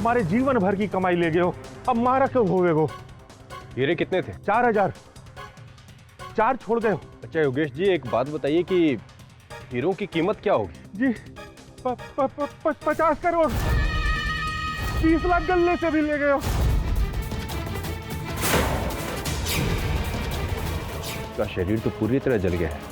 हमारे जीवन भर की कमाई ले गए हो, अब मारा क्यों होवे हो? हीरे कितने थे? 4000। 4 छोड़ गए हो। अच्छा योगेश जी, एक बात बताइए कि हीरों की कीमत क्या होगी? जी 50 करोड़। 30 लाख गल्ले से भी ले गए हो। उसका शरीर तो पूरी तरह जल गया है।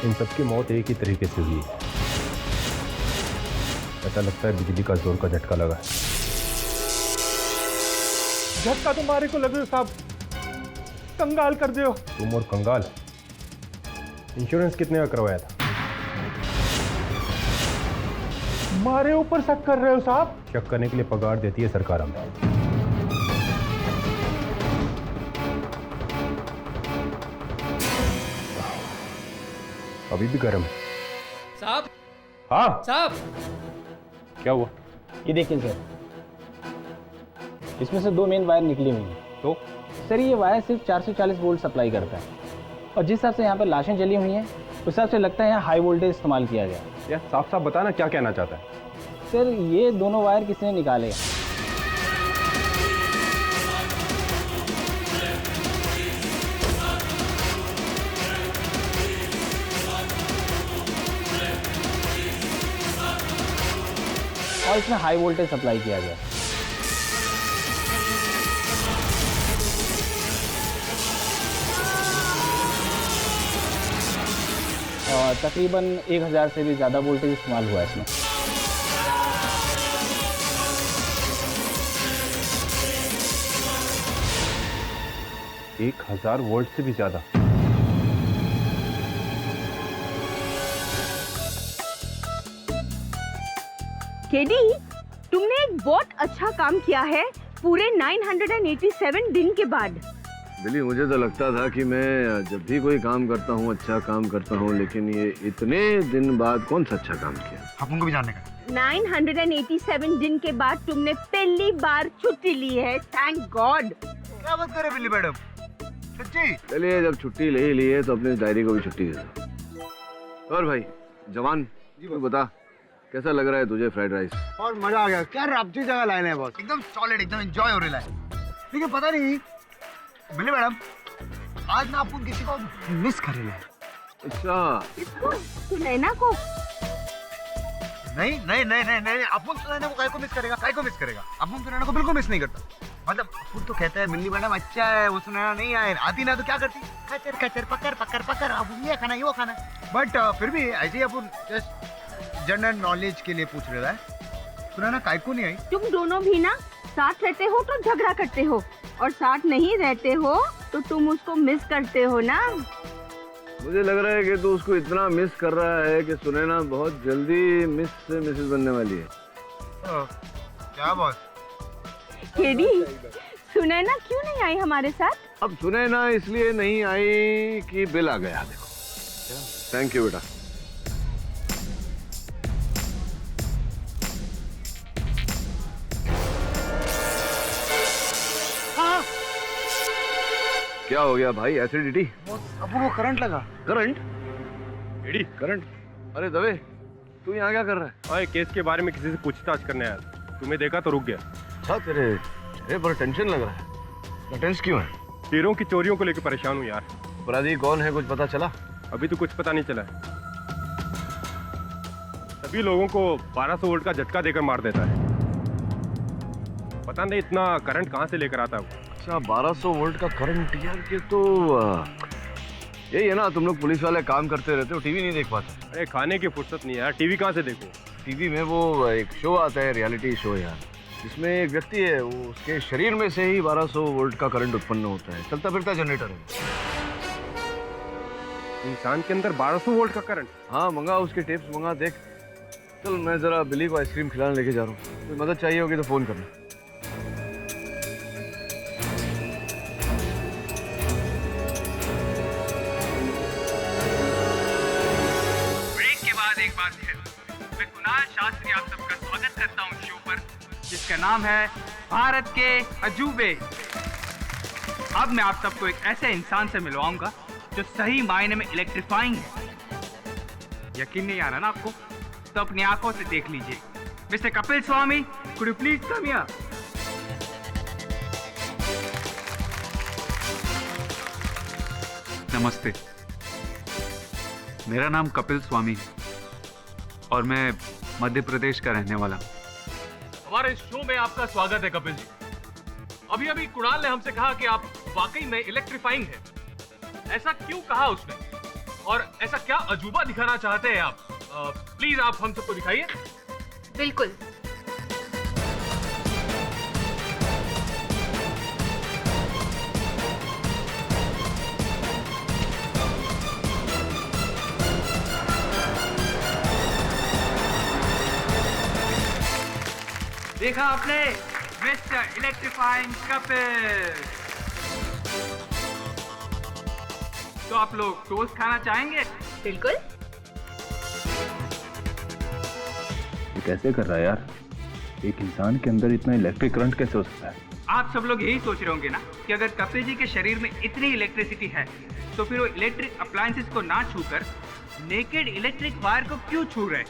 इन सबकी मौत एक ही तरीके से हुई है। ऐसा लगता है बिजली का जोर का झटका लगा है। झटका तुम्हारे को लगे साहब, कंगाल कर दे हो। तुम और कंगाल। इंश्योरेंस कितने का करवाया था? हमारे ऊपर शक कर रहे हो साहब? शक करने के लिए पगार देती है सरकार हमें। अभी भी गर्म है साहब। हाँ साहब, क्या हुआ? ये देखिए सर, इसमें से 2 मेन वायर निकली हुई हैं। तो सर ये वायर सिर्फ 440 वोल्ट सप्लाई करता है, और जिस हिसाब से यहाँ पर लाशें जली हुई हैं उस हिसाब से लगता है यहाँ हाई वोल्टेज इस्तेमाल किया गया। यार साफ साफ बताना क्या कहना चाहता है? सर ये दोनों वायर किसने निकाले? और इसमें हाई वोल्टेज सप्लाई किया गया। और तकरीबन 1000 से भी ज़्यादा वोल्टेज इस्तेमाल हुआ है इसमें। एक 1000 वोल्ट से भी ज्यादा। केडी, तुमने एक बहुत अच्छा काम किया है पूरे 987 दिन के बाद। बिली, मुझे तो लगता था कि मैं जब भी कोई काम करता हूँ अच्छा काम करता हूँ, लेकिन ये इतने दिन बाद कौन सा अच्छा काम किया? आप उनको भी जानने का। 987 दिन के बाद तुमने पहली बार छुट्टी ली है, थैंक गॉड। क्या बात कर रहे बिल्ली मैडम, सच्ची? चलिए, जब छुट्टी ले ही ली है तो अपनी डायरी को भी छुट्टी दे दो। और भाई जवान, तू बता कैसा लग रहा है तुझे फ्राइड राइस? और मजा आ गया, क्या रबजी जगह लाइन है बॉस, एकदम सॉलिड, एकदम एंजॉय हो रहा है। लेकिन पता नहीं बिल्ली मैडम, आज ना आपको किसी को मिस करेगा। अच्छा, तू नैना को? नहीं, अपन तो नैना को काहे को मिस करेगा? काहे को मिस करेगा? अपन तो नैना को बिल्कुल मिस नहीं करता। मतलब अपुन तो कहता है बिल्ली मैडम अच्छा है, वो सुनैना नहीं आए, आती ना तो क्या करती, कचर कचर पकड़ पकड़ पकड़, अब ये खाना ये वो खाना। बट फिर भी ऐसे ही अपुन जस्ट जनरल नॉलेज के लिए पूछ रहा है, सुनैना काय को नहीं आई? तुम दोनों भी ना साथ रहते हो तो झगड़ा करते हो, और साथ नहीं रहते हो तो तुम उसको मिस करते हो ना। मुझे लग रहा है कि तू उसको इतना मिस कर रहा है कि सुनैना बहुत जल्दी मिस से मिसेस बनने वाली है। क्या बॉस? केडी, सुनैना क्यों नहीं आई हमारे साथ? अब सुनैना इसलिए नहीं आई कि बिल आ गया। देखो, थैंक यू बेटा। क्या हो गया भाई? एसिडिटी? अपुन वो करंट लगा। करंट? Eddie, current? अरे दवे, तू यहाँ क्या कर रहा है? हाँ, केस के बारे में किसी से पूछताछ करने आया। तुम्हें देखा तो रुक गया। अच्छा, तेरे पर टेंशन लग रहा है। टेंशन क्यों है? हीरों की चोरियों को लेकर परेशान हूँ यार। अपराधी कौन है, कुछ पता चला? अभी तो कुछ पता नहीं चला है। सभी लोगों को 1200 वोल्ट का झटका देकर मार देता है। पता नहीं इतना करंट कहाँ से लेकर आता है वो। अच्छा, 1200 वोल्ट का करंट यार, ये तो यही है ना, तुम लोग पुलिस वाले काम करते रहते हो, टीवी नहीं देख पाते। अरे खाने की फुर्सत नहीं है यार, टीवी कहाँ से देखो। टीवी में वो एक शो आता है, रियलिटी शो यार, जिसमें एक व्यक्ति है, वो उसके शरीर में से ही 1200 वोल्ट का करंट उत्पन्न होता है, चलता फिरता जनरेटर है। इंसान के अंदर 1200 वोल्ट का करंट? हाँ, मंगा उसके टेप्स मंगा, देख। चल, मैं जरा बिली को आइसक्रीम खिलाने लेके जा रहा हूँ, कोई मदद चाहिए होगी तो फोन करना। एक बार फिर मैं कुणाल शास्त्री आप सबका स्वागत करता हूं शो पर, जिसका नाम है भारत के अजूबे। अब मैं आप सबको एक ऐसे इंसान से मिलवाऊंगा जो सही मायने में इलेक्ट्रीफाइंग है। यकीन नहीं आ रहा ना आपको? तो अपनी आंखों से देख लीजिए। Mister Kapil Swami, could you please come here? नमस्ते, मेरा नाम कपिल स्वामी है और मैं मध्य प्रदेश का रहने वाला हूँ। हमारे शो में आपका स्वागत है कपिल जी। अभी अभी कुणाल ने हमसे कहा कि आप वाकई में इलेक्ट्रीफाइंग हैं। ऐसा क्यों कहा उसने, और ऐसा क्या अजूबा दिखाना चाहते हैं आप? प्लीज आप हम सबको दिखाइए। बिल्कुल। देखा आपने, मिस्टर इलेक्ट्रीफाइंग कपिल। तो आप लोग टोस्ट खाना चाहेंगे? बिल्कुल। ये कैसे कर रहा है यार? एक इंसान के अंदर इतना इलेक्ट्रिक करंट कैसे हो सकता है? आप सब लोग यही सोच रहे होंगे ना कि अगर कपिल जी के शरीर में इतनी इलेक्ट्रिसिटी है तो फिर वो इलेक्ट्रिक अप्लायंसेस को ना छूकर नेकेड इलेक्ट्रिक वायर को क्यों छू रहे?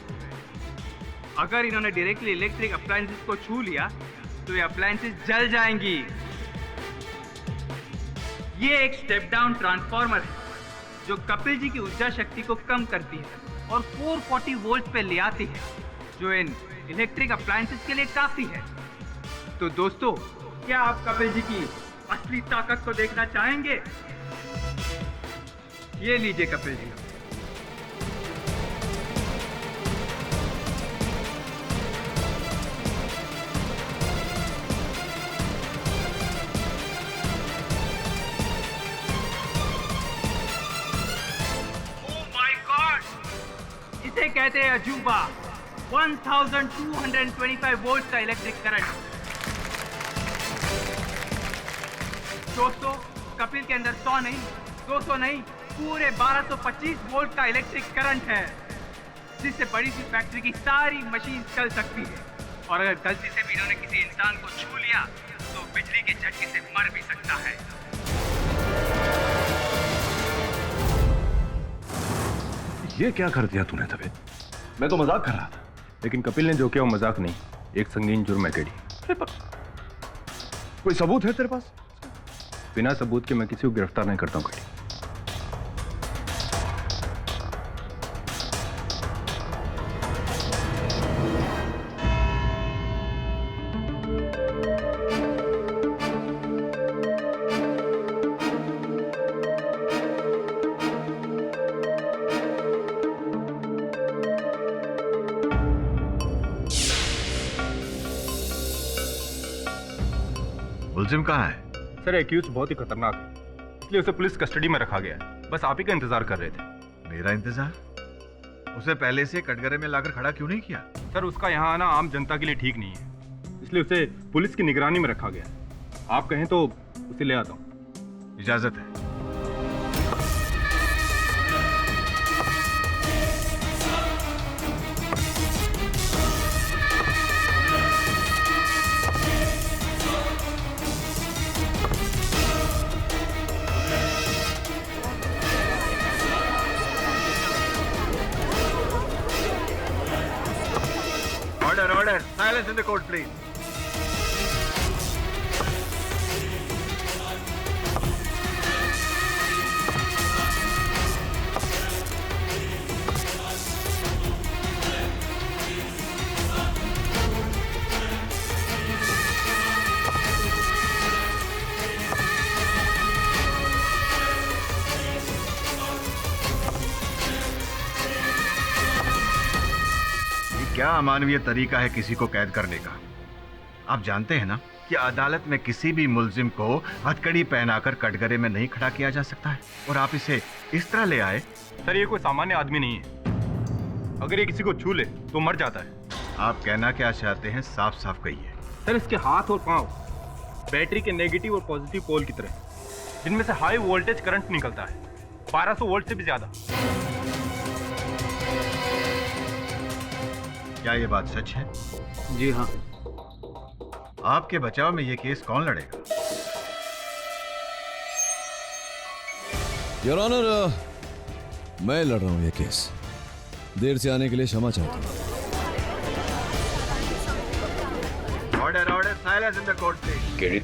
अगर इन्होंने डायरेक्टली इलेक्ट्रिक अप्लायंसेस को छू लिया तो ये अप्लायंसेस जल जाएंगी। ये एक स्टेप डाउन ट्रांसफार्मर है जो कपिल जी की ऊर्जा शक्ति को कम करती है और 440 वोल्ट पे ले आती है, जो इन इलेक्ट्रिक अप्लायंसेस के लिए काफी है। तो दोस्तों, क्या आप कपिल जी की असली ताकत को देखना चाहेंगे? ये लीजिए कपिल जी। इसे कहते हैं अजूबा। 1225 वोल्ट का इलेक्ट्रिक करंट। दोस्तों, कपिल के अंदर 100 नहीं, 200 नहीं, पूरे 1225 वोल्ट का इलेक्ट्रिक करंट है, जिससे बड़ी सी फैक्ट्री की सारी मशीन चल सकती है। और अगर गलती से भी इन्होंने किसी इंसान को छू लिया तो बिजली के झटके से मर भी सकता है। ये क्या कर दिया तूने तबे? मैं तो मजाक कर रहा था। लेकिन कपिल ने जो किया वो मजाक नहीं, एक संगीन जुर्म है केडी। कोई सबूत है तेरे पास? बिना सबूत के मैं किसी को गिरफ्तार नहीं करता हूँ केडी। मुलजिम कहाँ है? सर एक्यूज बहुत ही खतरनाक है, इसलिए उसे पुलिस कस्टडी में रखा गया है। बस आप ही का इंतजार कर रहे थे। मेरा इंतजार? उसे पहले से कटघरे में लाकर खड़ा क्यों नहीं किया? सर उसका यहाँ आना आम जनता के लिए ठीक नहीं है, इसलिए उसे पुलिस की निगरानी में रखा गया है। आप कहें तो उसे ले आता हूँ। इजाजत है। Order. Silence in the court, please. क्या अमानवीय तरीका है किसी को कैद करने का? आप जानते हैं ना कि अदालत में किसी भी मुलजिम को हथकड़ी पहनाकर कटघरे में नहीं खड़ा किया जा सकता है, और आप इसे इस तरह ले आए। सर ये कोई सामान्य आदमी नहीं है, अगर ये किसी को छू ले तो मर जाता है। आप कहना क्या चाहते हैं, साफ साफ कहिए। सर इसके हाथ और पांव बैटरी के नेगेटिव और पॉजिटिव पोल की तरह, जिनमें से हाई वोल्टेज करंट निकलता है, 1200 वोल्ट से भी ज्यादा। क्या ये बात सच है? जी हाँ। आपके बचाव में ये केस कौन लड़ेगा? योर ऑनर, मैं लड़ रहा हूं ये केस। देर से आने के लिए क्षमा चाहता हूं। Order, silence in the court please. KD,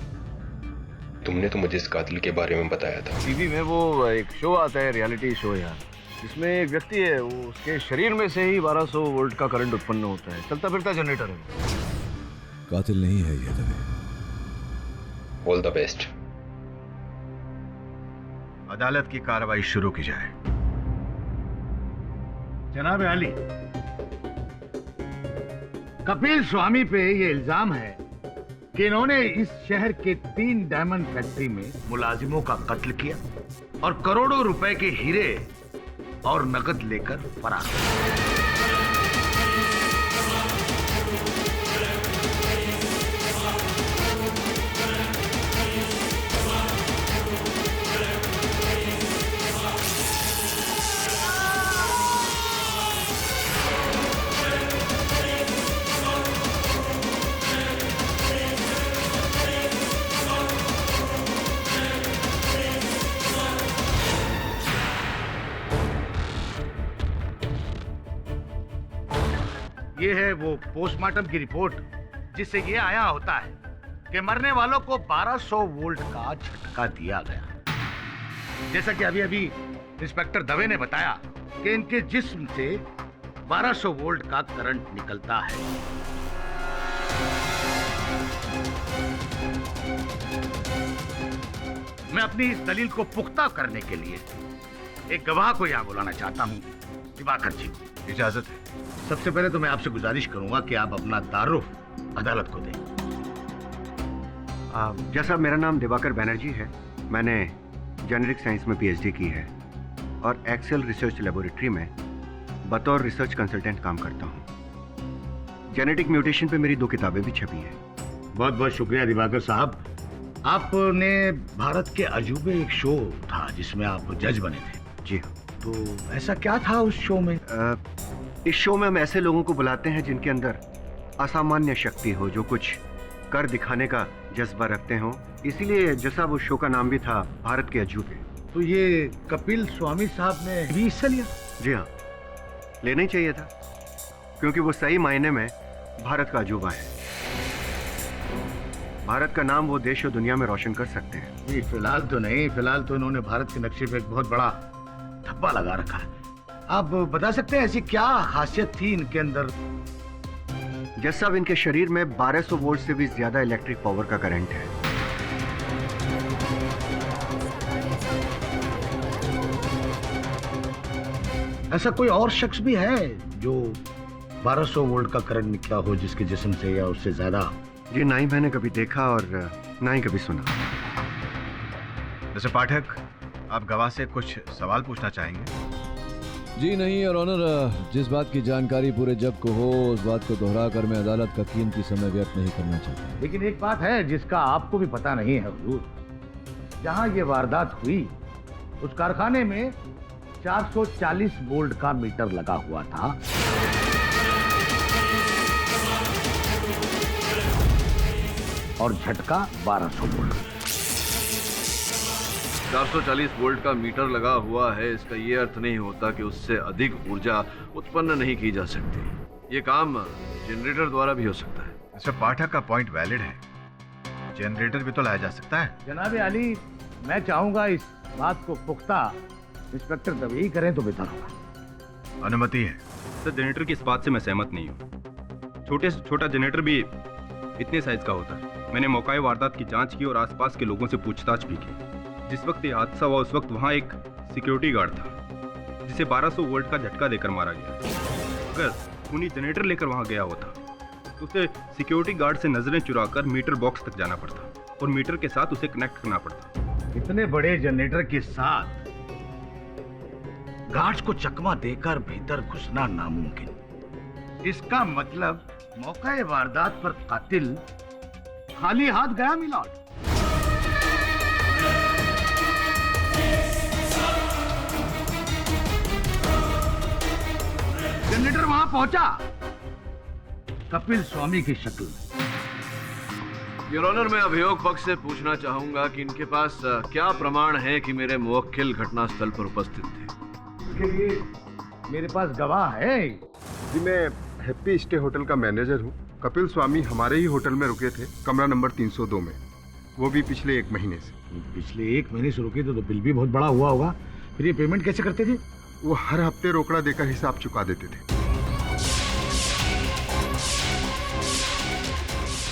तुमने तो मुझे इस कातिल के बारे में बताया था। टीवी में वो एक शो आता है, रियलिटी शो यार, जिसमें एक व्यक्ति है, वो उसके शरीर में से ही 1200 वोल्ट का करंट उत्पन्न होता है। चलता फिरता जनरेटर है। कातिल नहीं है ये दबे। All the best. अदालत की कार्रवाई शुरू की जाए। जनाब आली, कपिल स्वामी पे ये इल्जाम है कि इन्होंने इस शहर के 3 डायमंड फैक्ट्री में मुलाजिमों का कत्ल किया और करोड़ों रुपए के हीरे और नकद लेकर फरार। ये है वो पोस्टमार्टम की रिपोर्ट जिससे ये आया होता है कि मरने वालों को 1200 वोल्ट का झटका दिया गया। जैसा कि अभी इंस्पेक्टर दवे ने बताया कि इनके जिस्म से 1200 वोल्ट का करंट निकलता है। मैं अपनी इस दलील को पुख्ता करने के लिए एक गवाह को यहाँ बुलाना चाहता हूँ। दिवाकर जी, इजाजत है। सबसे पहले तो मैं आपसे गुजारिश करूंगा कि आप अपना तारुफ अदालत को दें। जैसा मेरा नाम दिवाकर बैनर्जी है, मैंने जेनेरिक साइंस में पीएचडी की है और एक्सेल रिसर्च लेबोरेटरी में बतौर रिसर्च कंसल्टेंट काम करता हूँ। जेनेटिक म्यूटेशन पे मेरी 2 किताबें भी छपी हैं। बहुत बहुत शुक्रिया दिवाकर साहब। आपने भारत के अजूबे एक शो था जिसमें आप जज बने थे। जी, तो ऐसा क्या था उस शो में? इस शो में हम ऐसे लोगों को बुलाते हैं जिनके अंदर असामान्य शक्ति हो, जो कुछ कर दिखाने का जज्बा रखते हो। इसीलिए जैसा वो शो का नाम भी था, भारत के अजूबे। तो ये कपिल स्वामी साहब ने भी हिस्सा लिया? जी हाँ, लेना ही चाहिए था, क्योंकि वो सही मायने में भारत का अजूबा है। भारत का नाम वो देश और दुनिया में रोशन कर सकते हैं। जी, फिलहाल तो नहीं। फिलहाल तो इन्होंने भारत के नक्शे पे एक बहुत बड़ा धब्बा लगा रखा है। आप बता सकते हैं ऐसी क्या खासियत थी इनके अंदर? जैसा अब इनके शरीर में 1200 वोल्ट से भी ज्यादा इलेक्ट्रिक पावर का करंट है। ऐसा कोई और शख्स भी है जो 1200 वोल्ट का करंट निकला हो जिसके जिस्म से या उससे ज्यादा? जी नहीं, मैंने कभी देखा और ना ही कभी सुना। मिस्टर पाठक, आप गवाह से कुछ सवाल पूछना चाहेंगे? जी नहीं योर ऑनर, जिस बात की जानकारी पूरे जग को हो उस बात को दोहराकर मैं अदालत का कीमती समय व्यर्थ नहीं करना चाहता। लेकिन एक बात है जिसका आपको भी पता नहीं है हुजूर, जहां ये वारदात हुई उस कारखाने में 440 वोल्ट का मीटर लगा हुआ था और झटका 1200 वोल्ट। 440 वोल्ट का मीटर लगा हुआ है, इसका ये अर्थ नहीं होता कि उससे अधिक ऊर्जा उत्पन्न नहीं की जा सकती। ये काम जनरेटर द्वारा भी हो सकता है। मिस्टर पाठक का पॉइंट वैलिड है, जनरेटर भी तो लाया जा सकता है। जनाब अली, मैं चाहूंगा इस बात को पुख्ता इंस्पेक्टर तभी करें तो बेहतर होगा। अनुमति है। सर, जनरेटर की इस बात से मैं सहमत नहीं हूँ। छोटे से छोटा जनरेटर भी इतने साइज का होता है। मैंने मौके वारदात की जांच की और आसपास के लोगों से पूछताछ भी की। जिस वक्त ये हादसा हुआ उस वक्त वहाँ एक सिक्योरिटी गार्ड था जिसे 1200 वोल्ट का झटका देकर मारा गया। अगर खूनी जनरेटर लेकर वहाँ गया होता तो उसे सिक्योरिटी गार्ड से नजरें चुराकर मीटर बॉक्स तक जाना पड़ता और मीटर के साथ उसे कनेक्ट करना पड़ता। इतने बड़े जनरेटर के साथ गार्ड्स को चकमा देकर भीतर घुसना नामुमकिन। इसका मतलब मौका वारदात पर कातिल खाली हाथ गया मिलॉर्ड। जनरेटर वहां पहुंचा कपिल स्वामी की शक्ल में। योर ऑनर, मैं अभियोग पक्ष से पूछना चाहूंगा कि इनके पास क्या प्रमाण है कि मेरे मुवक्किल घटनास्थल पर उपस्थित थे? इसके लिए मेरे पास गवाह है। जी, मैं हैप्पी स्टे होटल का मैनेजर हूँ। कपिल स्वामी हमारे ही होटल में रुके थे, कमरा नंबर 302 में, वो भी पिछले 1 महीने से। पिछले 1 महीने से रुके थे तो बिल भी बहुत बड़ा हुआ होगा। फिर ये पेमेंट कैसे करते थे? वो हर हफ्ते रोकड़ा देकर हिसाब चुका देते थे।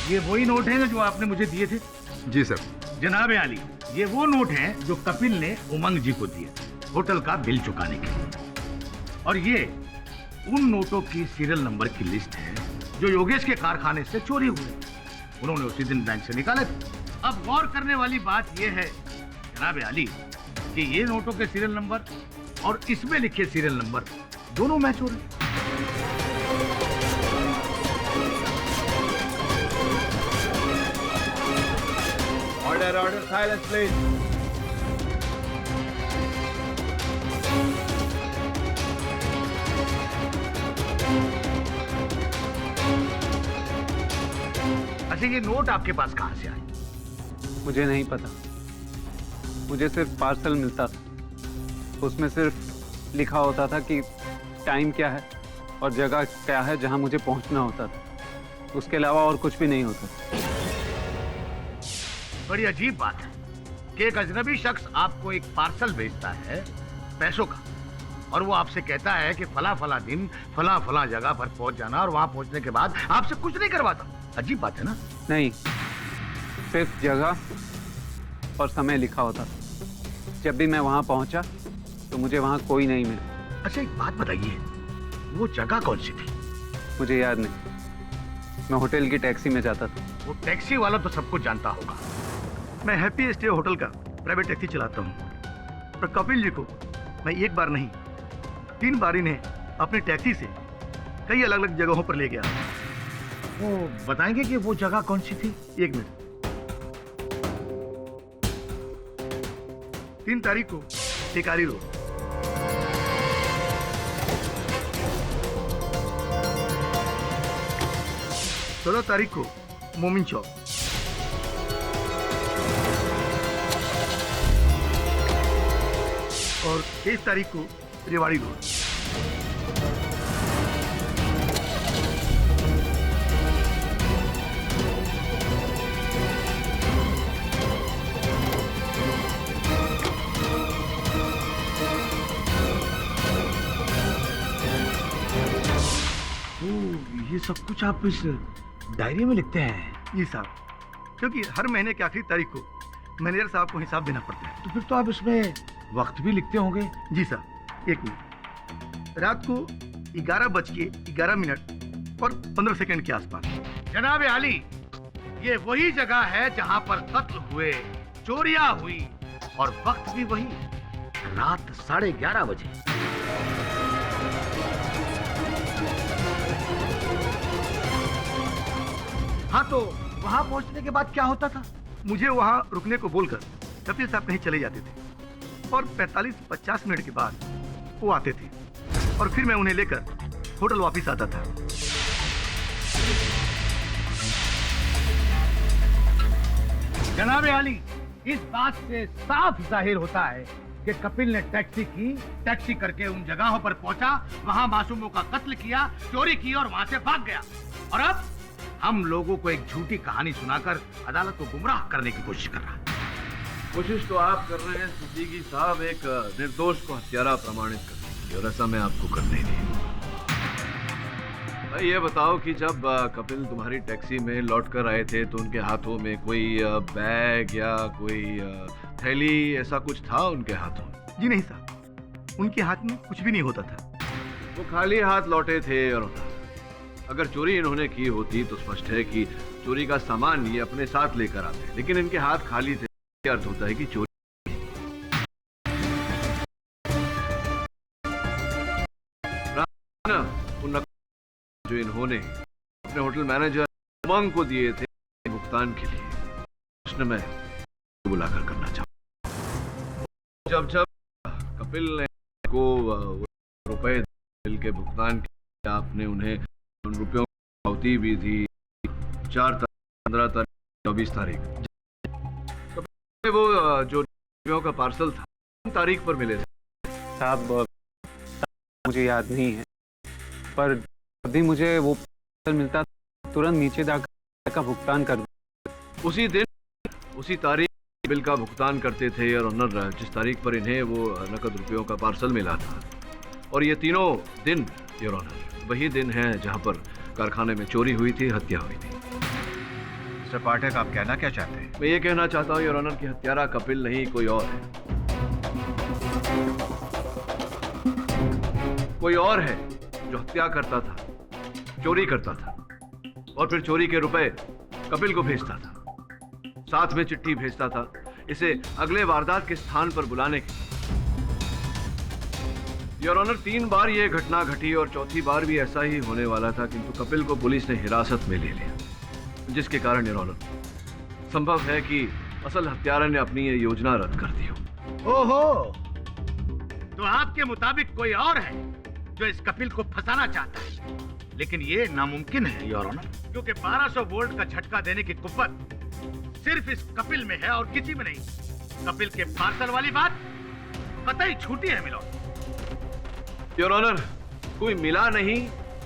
ये वही नोट हैं जो आपने मुझे दिए थे? जी सर। जनाब आली, ये वो नोट हैं जो कपिल ने उमंग जी को दिए होटल का बिल चुकाने के लिए। और ये उन नोटों की सीरियल नंबर की लिस्ट है जो योगेश के कारखाने से चोरी हुए। उन्होंने उसी दिन बैंक से निकाले थे। अब गौर करने वाली बात यह है जनाब आली कि ये नोटों के सीरियल नंबर और इसमें लिखे सीरियल नंबर दोनों मैच हो रहे। Order, order, silence, please. अच्छा, ये नोट आपके पास कहां से आए? मुझे नहीं पता। मुझे सिर्फ पार्सल मिलता था, उसमें सिर्फ लिखा होता था कि टाइम क्या है और जगह क्या है जहां मुझे पहुंचना होता था। उसके अलावा और कुछ भी नहीं होता। बड़ी अजीब बात है कि एक अजनबी शख्स आपको एक पार्सल भेजता है पैसों का, और वो आपसे कहता है कि फला फला दिन फला फला जगह पर पहुंच जाना, और वहां पहुंचने के बाद आपसे कुछ नहीं करवाता। अजीब बात है ना? नहीं, सिर्फ जगह और समय लिखा होता था। जब भी मैं वहां पहुंचा तो मुझे वहां कोई नहीं मिला। अच्छा, एक बात बताइए, वो जगह कौन सी थी? मुझे याद नहीं। मैं होटल की टैक्सी में जाता था। वो टैक्सी वाला तो सबको जानता होगा। मैं हैप्पी स्टे होटल का प्राइवेट टैक्सी चलाता हूँ, और कपिल जी को मैं एक बार नहीं 3 बार इन्हें अपनी टैक्सी से कई अलग अलग जगहों पर ले गया। वो बताएंगे कि वो जगह कौन सी थी? 1 मिनट। 3 तारीख को टेकारी रोड, 16 तारीख को मोमिन चौक, और 23 तारीख को रेवाड़ी रोड। ये सब कुछ आप इस डायरी में लिखते हैं? जी साहब, क्योंकि हर महीने की आखिरी तारीख को मैनेजर साहब को हिसाब देना पड़ता है। तो फिर तो आप इसमें वक्त भी लिखते होंगे? जी साहब, 1 मिनट। रात को 11:11 और 15 सेकंड के आसपास। जनाब आली, ये वही जगह है जहां पर कत्ल हुए, चोरियां हुई और वक्त भी वही, रात 11:30 बजे। हाँ, तो वहां पहुंचने के बाद क्या होता था? मुझे वहां रुकने को बोलकर कपिल साहब कहीं चले जाते थे और 45-50 मिनट के बाद वो आते थे और फिर मैं उन्हें लेकर होटल वापस आता था। जनाबे आली, इस बात से साफ जाहिर होता है कि कपिल ने टैक्सी करके उन जगहों पर पहुंचा, वहां मासूमों का कत्ल किया, चोरी की और वहां से भाग गया। और अब हम लोगों को एक झूठी कहानी सुनाकर अदालत को गुमराह करने की कोशिश कर रहा है। कोशिश तो आप कर रहे हैं सिद्दीकी साहब, एक निर्दोष को हत्यारा प्रमाणित करने की, और ऐसा मैं आपको करने नहीं दूंगा। भाई ये बताओ कि जब कपिल तुम्हारी टैक्सी में लौट कर आए थे तो उनके हाथों में कोई बैग या कोई थैली ऐसा कुछ था उनके हाथों में? जी नहीं साहब, उनके हाथ में कुछ भी नहीं होता था। वो खाली हाथ लौटे थे। और अगर चोरी इन्होंने की होती तो स्पष्ट है कि चोरी का सामान ये अपने साथ लेकर आते, लेकिन इनके हाथ खाली थे, अर्थ होता है कि चोरी जो इन्होंने अपने होटल मैनेजर उमंग को दिए थे भुगतान के लिए, प्रश्न मैं बुलाकर करना चाहूँ। जब कपिल ने को रुपए बिल के भुगतान के, आपने उन्हें उन रुपयों की पावती भी दी 4 तारीख, 15 तारीख, 24 तारीख। वो जो रुपयों का पार्सल था उन तारीख पर मिले थे? साहब मुझे याद नहीं है, पर अभी मुझे वो पार्सल मिलता तुरंत नीचे जाकर का भुगतान कर उसी दिन उसी तारीख बिल का भुगतान करते थे। और ऑनर, जिस तारीख पर इन्हें वो नकद रुपयों का पार्सल मिला था, और ये तीनों दिन योर ऑनर वही दिन है जहां पर कारखाने में चोरी हुई थी, हत्या हुई थी। मिस्टर पाठक, आप कहना क्या चाहते हैं? मैं ये कहना चाहता हूँ योर ऑनर कि हत्यारा कपिल नहीं कोई और है। कोई और है जो हत्या करता था, चोरी करता था और फिर चोरी के रुपए कपिल को भेजता था, साथ में चिट्ठी भेजता था इसे अगले वारदात के स्थान पर बुलाने के। योर ऑनर 3 बार यह घटना घटी और चौथी बार भी ऐसा ही होने वाला था, किंतु कपिल को पुलिस ने हिरासत में ले लिया, जिसके कारण योर ऑनर संभव है कि असल हत्यारा ने अपनी ये योजना रद्द कर दी हो। ओहो, तो आपके मुताबिक कोई और है जो इस कपिल को फंसाना चाहता है, लेकिन ये नामुमकिन है योर ऑनर, क्योंकि 1200 वोल्ट का झटका देने की कुव्वत सिर्फ इस कपिल में है और किसी में नहीं। कपिल के पार्सल वाली बात कतई झूठी है मिलोड। योर ऑनर, कोई मिला नहीं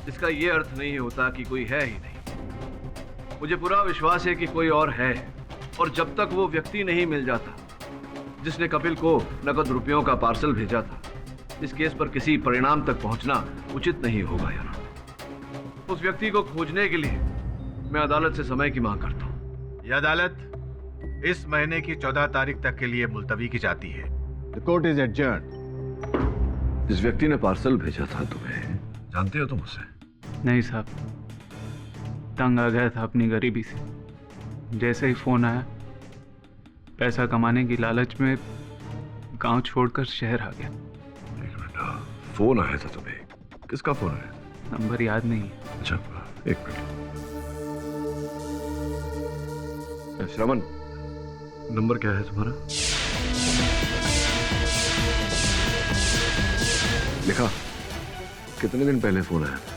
इसका ये अर्थ नहीं होता कि कोई है ही नहीं। मुझे पूरा विश्वास है कि कोई और है, और जब तक वो व्यक्ति नहीं मिल जाता जिसने कपिल को नकद रुपयों का पार्सल भेजा था, इस केस पर किसी परिणाम तक पहुंचना उचित नहीं होगा यार। उस व्यक्ति को खोजने के लिए मैं अदालत से समय की मांग करता हूं। यह अदालत इस महीने की 14 तारीख तक के लिए मुलतवी की जाती है। The court is adjourned. जिस व्यक्ति ने पार्सल भेजा था तुम्हें जानते हो तुम उसे? नहीं साहब, तंग आ गया था अपनी गरीबी से। जैसे ही फोन आया, पैसा कमाने की लालच में गांव छोड़कर शहर आ गया। फोन आया था तुम्हें? किसका फोन आया? नंबर याद नहीं है। अच्छा, एक मिनट। श्रवण, नंबर क्या है तुम्हारा? लिखा? कितने दिन पहले फोन आया था?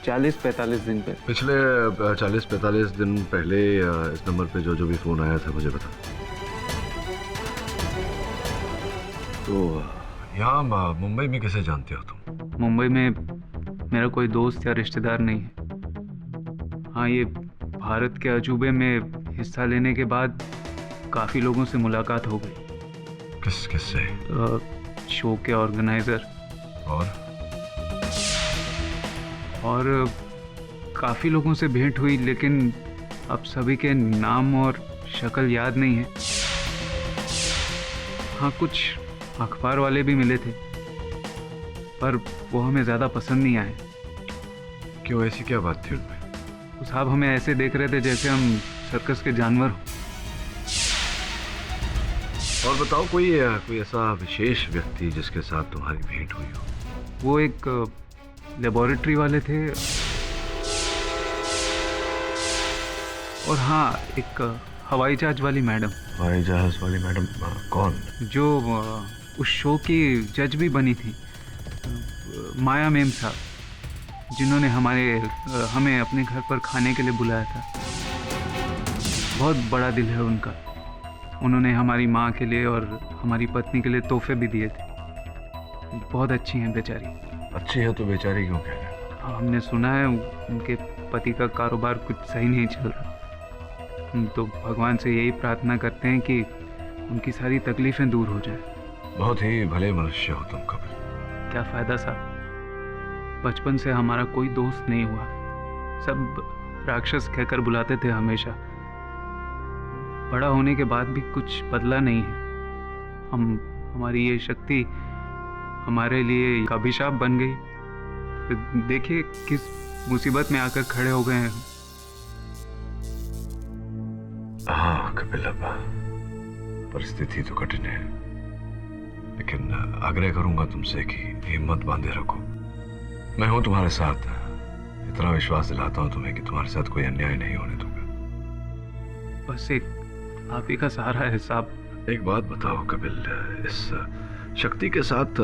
40-45 दिन पहले। पिछले 40-45 दिन पहले इस नंबर पे जो भी फोन आया था मुझे बता। तो यहाँ मुंबई में कैसे जानते हो तुम? मुंबई में मेरा कोई दोस्त या रिश्तेदार नहीं है। हाँ, ये भारत के अजूबे में हिस्सा लेने के बाद काफ़ी लोगों से मुलाकात हो गई। किससे? शो के ऑर्गेनाइजर और काफ़ी लोगों से भेंट हुई, लेकिन अब सभी के नाम और शक्ल याद नहीं है। हाँ, कुछ अखबार वाले भी मिले थे, पर वो हमें ज़्यादा पसंद नहीं आए। क्यों, ऐसी क्या बात थी उनमें? साहब हमें ऐसे देख रहे थे जैसे हम सर्कस के जानवर हों। और बताओ, कोई ऐसा विशेष व्यक्ति जिसके साथ तुम्हारी भेंट हुई हो? वो एक लेबोरेटरी वाले थे, और हाँ, एक हवाई जहाज वाली मैडम। हवाई जहाज वाली मैडम? कौन? जो उस शो की जज भी बनी थी, माया मेम साहब, जिन्होंने हमें अपने घर पर खाने के लिए बुलाया था। बहुत बड़ा दिल है उनका। उन्होंने हमारी माँ के लिए और हमारी पत्नी के लिए तोहफे भी दिए थे। बहुत अच्छी हैं बेचारी। अच्छी है तो बेचारी क्यों कह रहे हैं? हमने सुना है उनके पति का कारोबार कुछ सही नहीं चल रहा। हम तो भगवान से यही प्रार्थना करते हैं कि उनकी सारी तकलीफें दूर हो जाए। बहुत ही भले मनुष्य हो तुम कपिल। क्या फायदा साहब, बचपन से हमारा कोई दोस्त नहीं हुआ। सब राक्षस कहकर बुलाते थे हमेशा। बड़ा होने के बाद भी कुछ बदला नहीं है। हमारी ये शक्ति हमारे लिए एक अभिशाप बन गई। देखिए किस मुसीबत में आकर खड़े हो गए हैं। हाँ कपिल, अब परिस्थिति तो कठिन है, लेकिन आग्रह करूंगा तुमसे कि हिम्मत बांधे रखो। मैं हूं तुम्हारे साथ। इतना विश्वास दिलाता हूं तुम्हें कि तुम्हारे साथ कोई अन्याय नहीं होने दूंगा। बस एक आप ही का सहारा है साहब। एक बात बताओ कपिल, इस शक्ति के साथ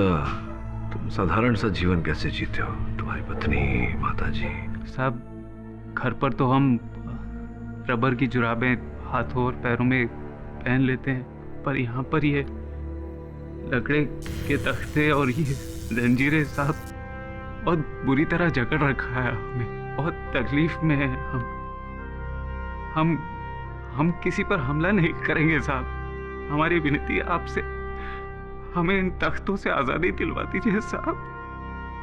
तुम साधारण सा जीवन कैसे जीते हो? तुम्हारी पत्नी, माताजी? साहब घर पर तो हम रबर की जुराबें हाथों और पैरों में पहन लेते हैं, पर यहाँ पर ये लकड़े के तख्ते और ये जंजीरें साहब बहुत बुरी तरह जकड़ रखा है हमें। बहुत तकलीफ में है हम किसी पर हमला नहीं करेंगे साहब। हमारी विनती है आपसे, हमें इन तख्तों से आज़ादी दिलवा दीजिए साहब।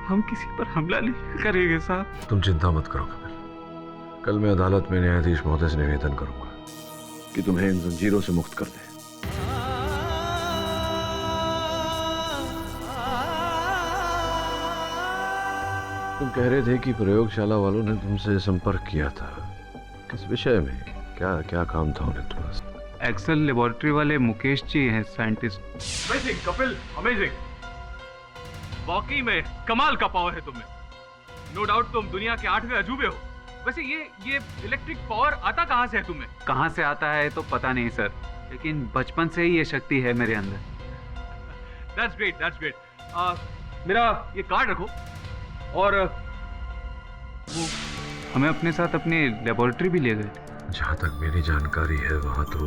हम किसी पर हमला नहीं करेंगे साहब। तुम चिंता मत करो कपिल, कल मैं अदालत में न्यायाधीश महोदय से निवेदन करूंगा कि तुम्हें इन जंजीरों से मुक्त कर दें। तुम कह रहे थे कि प्रयोगशाला वालों ने तुमसे संपर्क किया था, किस विषय में? क्या काम था उन्हें तुम्हारा? एक्सेल लेबोरेटरी वाले मुकेश जी हैं साइंटिस्ट। Amazing Kapil, amazing. वाकई में कमाल का पावर है तुम्हें। नो डाउट तुम दुनिया के 8वें अजूबे हो। वैसे ये इलेक्ट्रिक पावर आता कहाँ से है तुम्हें? कहाँ से आता है तो पता नहीं सर, लेकिन बचपन से ही ये शक्ति है मेरे अंदर। That's great, that's great. मेरा ये कार्ड रखो, और वो हमें अपने साथ अपनी लेबोरेटरी भी ले गए। जहाँ तक मेरी जानकारी है वहाँ तो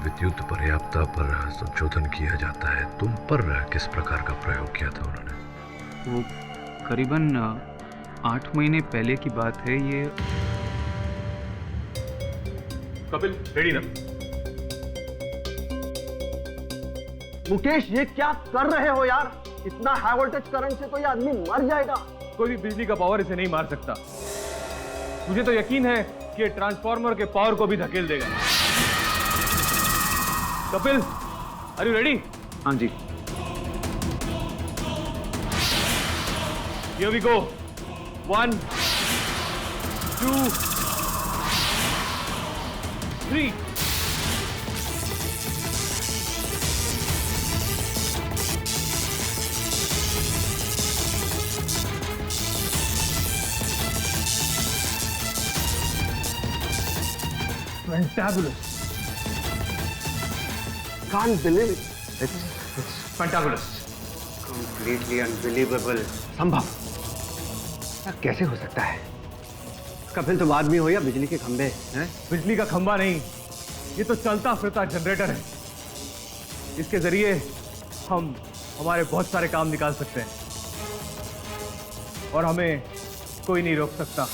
विद्युत पर्याप्तता पर संशोधन किया जाता है। तुम पर किस प्रकार का प्रयोग किया था उन्होंने? वो करीबन 8 महीने पहले की बात है ये। कपिल रेडी ना? मुकेश ये क्या कर रहे हो यार? इतना हाई वोल्टेज करंट से तो ये आदमी मर जाएगा। कोई भी बिजली का पावर इसे नहीं मार सकता। मुझे तो यकीन है कि ये ट्रांसफार्मर के पावर को भी धकेल देगा। Kapil, are you ready? हाँ जी। Here we go. 1, 2, 3. Fantabulous. Can't believe it. It's fantabulous. Completely unbelievable. संभव कैसे हो सकता है? इसका फिर तुम आदमी हो या बिजली के खंभे हैं? बिजली का खंभा नहीं, ये तो चलता फिरता जनरेटर है। इसके जरिए हम हमारे बहुत सारे काम निकाल सकते हैं और हमें कोई नहीं रोक सकता।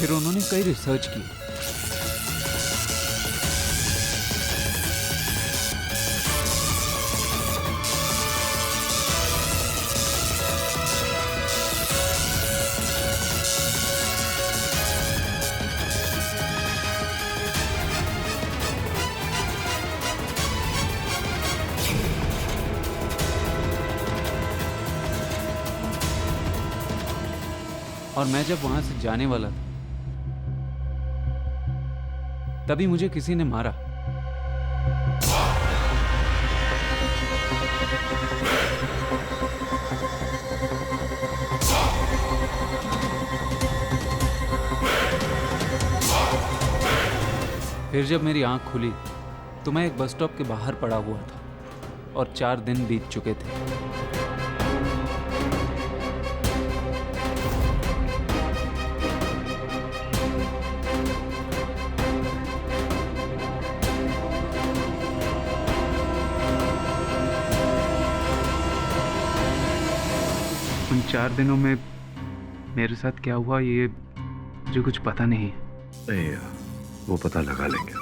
फिर उन्होंने कई रिसर्च की। और मैं जब वहां से जाने वाला था तभी मुझे किसी ने मारा। फिर जब मेरी आंख खुली तो मैं एक बस स्टॉप के बाहर पड़ा हुआ था और 4 दिन बीत चुके थे। उन 4 दिनों में मेरे साथ क्या हुआ ये मुझे कुछ पता नहीं है। नहीं, वो पता लगा लेंगे।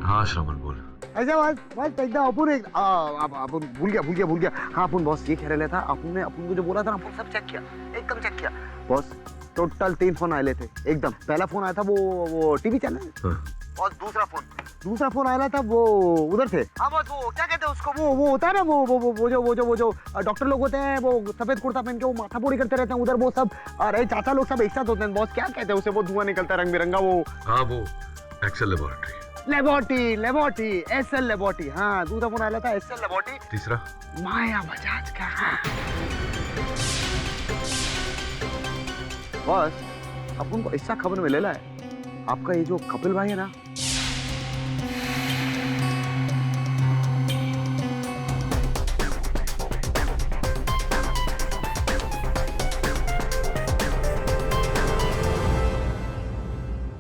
हाँ श्रवण बोल। ऐसा बस एकदम अपन भूल गया। हाँ अपन बॉस ये कह रहे था, अपन को जो बोला था ना अपन सब चेक किया, एकदम चेक किया बॉस। टोटल 3 फोन आए थे एकदम। पहला फोन आया था वो टीवी चैनल और दूसरा फोन आया था वो उधर थे। हाँ बॉस वो क्या कहते हैं उसको, वो होता है ना वो जो डॉक्टर लोग होते हैं, वो सफेद कुर्ता पहन के वो माथा पोड़ी करते रहते हैं उधर, वो सब अरे चाचा लोग सब एक साथ होते हैं बॉस। क्या कहते हैं उसे, वो धुआं निकलता है रंग बिरंगा वो। हाँ वो एक्सेल लेबोरेटरी एसएल लेबोरेटरी। हाँ दूसरा फोन आया था एसएल लेबोरेटरी। तीसरा माया बजाज का। बॉस अपन को ऐसा खबर मिलेला है, आपका ये जो कपिल भाई है ना,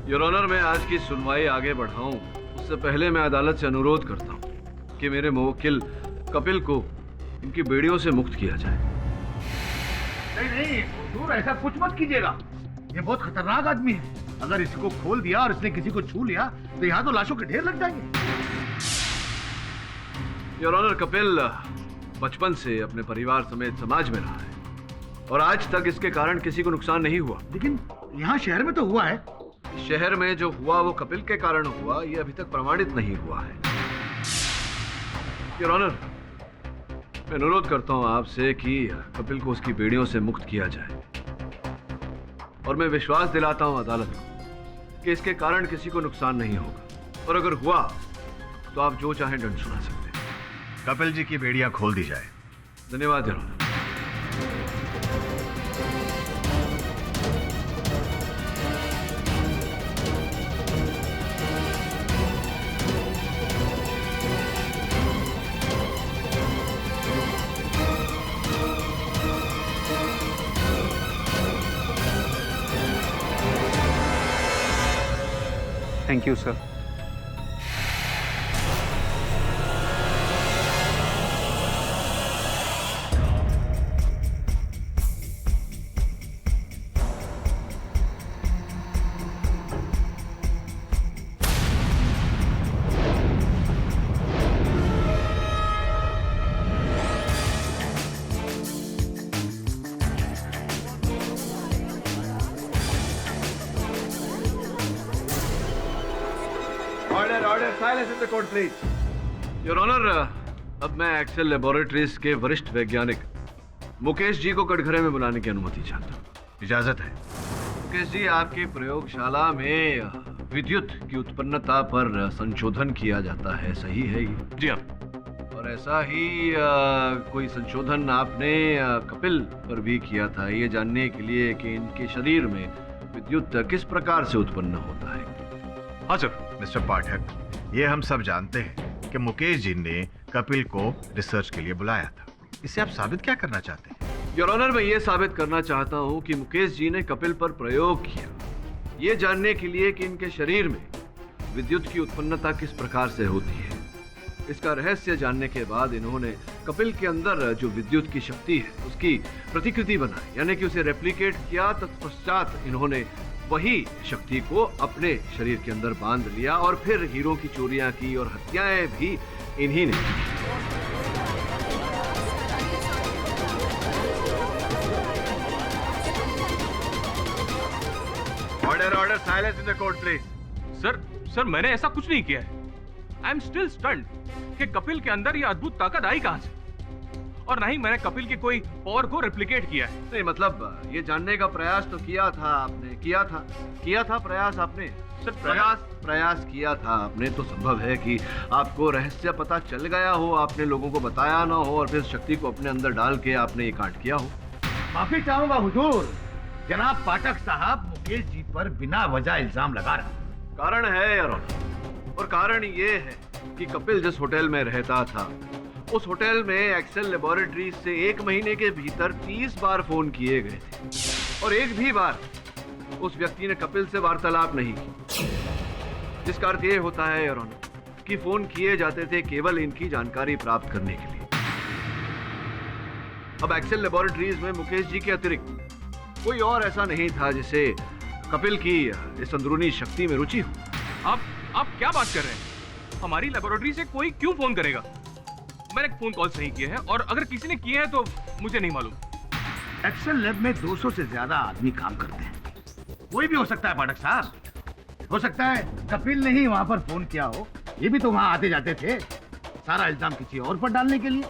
योर ऑनर, मैं आज की सुनवाई आगे बढ़ाऊं उससे पहले मैं अदालत से अनुरोध करता हूं कि मेरे मुवक्किल कपिल को इनकी बेड़ियों से मुक्त किया जाए। नहीं दूर ऐसा कुछ मत कीजिएगा, ये बहुत खतरनाक आदमी है। अगर इसको खोल दिया और इसने किसी को छू लिया तो यहाँ तो लाशों के ढेर लग जाएंगे। योर ऑनर, कपिल बचपन से अपने परिवार समेत समाज में रहा है और आज तक इसके कारण किसी को नुकसान नहीं हुआ। लेकिन यहाँ शहर में तो हुआ है। शहर में जो हुआ वो कपिल के कारण हुआ, ये अभी तक प्रमाणित नहीं हुआ है। योर ऑनर, मैं अनुरोध करता हूं आपसे कि कपिल को उसकी बेड़ियों से मुक्त किया जाए और मैं विश्वास दिलाता हूं अदालत को कि इसके कारण किसी को नुकसान नहीं होगा और अगर हुआ तो आप जो चाहें दंड सुना सकते हैं। कपिल जी की बेड़ियां खोल दी जाए। धन्यवाद your honour. Thank you sir. Order, silence in the court, please. Your Honor, अब मैं एक्सेल लेबोरेटरीज के वरिष्ठ वैज्ञानिक मुकेश जी को कटघरे में बुलाने की अनुमति चाहता हूँ। इजाजत है। मुकेश जी, आपकी प्रयोगशाला में विद्युत की उत्पन्नता पर संशोधन किया जाता है, सही है ये? जी हाँ। और ऐसा ही कोई संशोधन आपने कपिल पर भी किया था, ये जानने के लिए कि इनके शरीर में विद्युत किस प्रकार से उत्पन्न होता है। हाँ सर। मिस्टर पाठक, ये हम सब जानते हैं कि मुकेश जी ने कपिल को रिसर्च के लिए बुलाया था। इससे आप साबित क्या करना चाहते हैं? योर ऑनर, मैं ये साबित करना चाहता हूँ कि मुकेश जी ने कपिल पर प्रयोग किया, ये जानने के लिए कि इनके शरीर में विद्युत की उत्पन्नता किस प्रकार से होती है। इसका रहस्य जानने के बाद इन्होंने कपिल के अंदर जो विद्युत की शक्ति है उसकी प्रतिकृति बनाई, यानी कि उसे रेप्लिकेट किया। तत्पश्चात इन्होंने वही शक्ति को अपने शरीर के अंदर बांध लिया और फिर हीरों की चोरियां की और हत्याएं भी इन्हीं ने की। Order, silence in the court please. Sir मैंने ऐसा कुछ नहीं किया है। आई एम स्टिल स्टन्ड कि कपिल के अंदर ये अद्भुत ताकत आई कहां से। और ना ही मैंने कपिल के कोई पावर को रेप्लिकेट किया है। नहीं मतलब ये जानने का प्रयास तो किया था आपने, किया था प्रयास आपने, सिर्फ प्रयास किया था आपने, तो संभव है कि आपको रहस्य पता चल गया हो, आपने लोगों को बताया ना हो और फिर शक्ति को अपने अंदर डाल के आपने ये कांड किया हो। माफी चाहूंगा हुजूर, जनाब पाठक साहब मुकेश जी पर बिना वजह इल्जाम लगा रहा। कारण है योर ऑनर, और कारण ये है कि कपिल जिस होटल में रहता था उस होटल में एक्सेल लेबोरेटरीज से 1 महीने के भीतर 30 बार फोन किए गए थे और एक भी बार उस व्यक्ति ने कपिल से वार्तालाप नहीं की, जिसका अर्थ ये होता है योर ऑनर कि फोन किए जाते थे केवल इनकी जानकारी प्राप्त करने के लिए। अब एक्सेल लेबोरेटरीज में मुकेश जी के अतिरिक्त कोई और ऐसा नहीं था जिसे कपिल की इस अंदरूनी शक्ति में रुचि हो। आप क्या बात कर रहे हैं? हमारी लेबोरेटरी से कोई क्यों फोन करेगा? मैंने फोन कॉल नहीं किए हैं और अगर किसी ने किए हैं तो मुझे नहीं मालूम। एक्सेल लैब में 200 से ज्यादा आदमी काम करते हैं, कोई भी हो सकता है पाठक साहब। हो सकता है कपिल ने ही वहां पर फोन किया हो, ये भी तो वहां आते जाते थे, सारा इल्जाम किसी और पर डालने के लिए।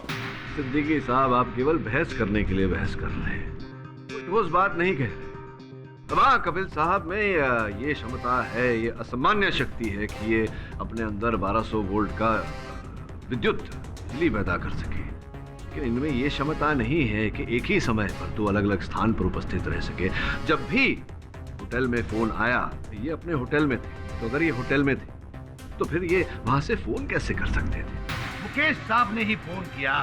सिद्दीकी साहब आप केवल बहस करने के लिए बहस कर रहे हैं, कोई ठोस बात नहीं कह रहे। हाँ कपिल साहब में ये क्षमता है, ये असामान्य शक्ति है कि ये अपने अंदर 1200 वोल्ट का विद्युत बिजली पैदा कर सके, लेकिन इनमें ये क्षमता नहीं है कि एक ही समय पर 2 अलग अलग स्थान पर उपस्थित रह सके। जब भी होटल में फोन आया ये अपने होटल में थे, तो अगर ये होटल में थे तो फिर ये वहां से फोन कैसे कर सकते थे? मुकेश साहब ने ही फोन किया,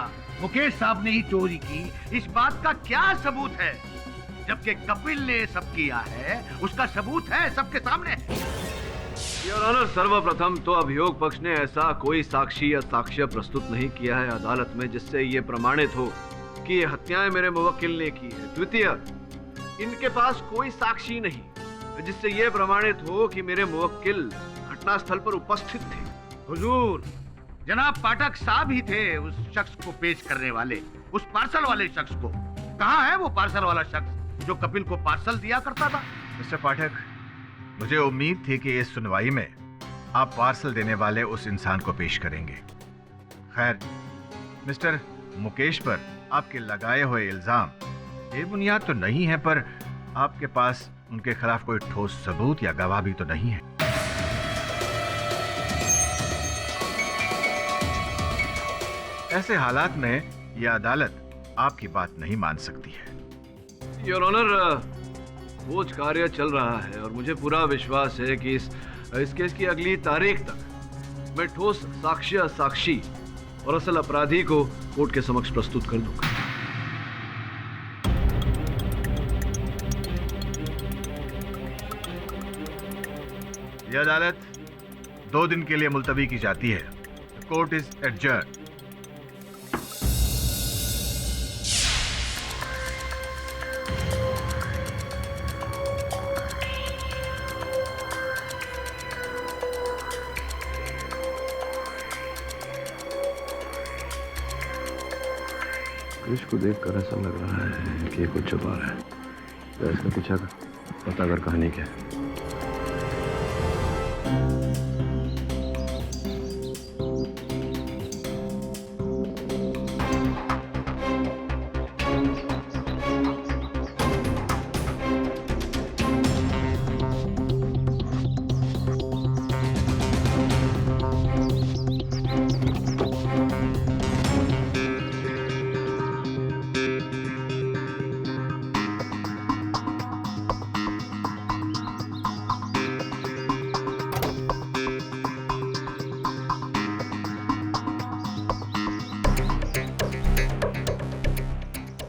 मुकेश साहब ने ही चोरी की, इस बात का क्या सबूत है? जबकि कपिल ने सब किया है, उसका सबूत है सबके सामने। योर ऑनर, सर्वप्रथम तो अभियोग पक्ष ने ऐसा कोई साक्षी या साक्ष्य प्रस्तुत नहीं किया है अदालत में जिससे ये प्रमाणित हो कि ये हत्याएं मेरे मुवक्किल ने की है। द्वितीय, इनके पास कोई साक्षी नहीं जिससे ये प्रमाणित हो कि मेरे मुवक्किल घटनास्थल पर उपस्थित थे। हुजूर, जनाब पाठक साहब ही थे उस शख्स को पेश करने वाले, उस पार्सल वाले शख्स को। कहाँ है वो पार्सल वाला शख्स जो कपिल को पार्सल दिया करता था? मिस्टर पाठक, मुझे उम्मीद थी कि इस सुनवाई में आप पार्सल देने वाले उस इंसान को पेश करेंगे। खैर, मिस्टर मुकेश पर आपके लगाए हुए इल्जाम बेबुनियाद तो नहीं है, पर आपके पास उनके खिलाफ कोई ठोस सबूत या गवाह भी तो नहीं है। ऐसे हालात में यह अदालत आपकी बात नहीं मान सकती है। योर ऑनर, खोज कार्य चल रहा है और मुझे पूरा विश्वास है कि इस केस की अगली तारीख तक मैं ठोस साक्ष्य, साक्षी और असल अपराधी को कोर्ट के समक्ष प्रस्तुत कर दूंगा। यह अदालत 2 दिन के लिए मुलतवी की जाती है। Court is adjourn. इसको देखकर ऐसा लग रहा है कि ये कुछ छुपा रहा है। तो इसका पीछा पता कर कहानी क्या है।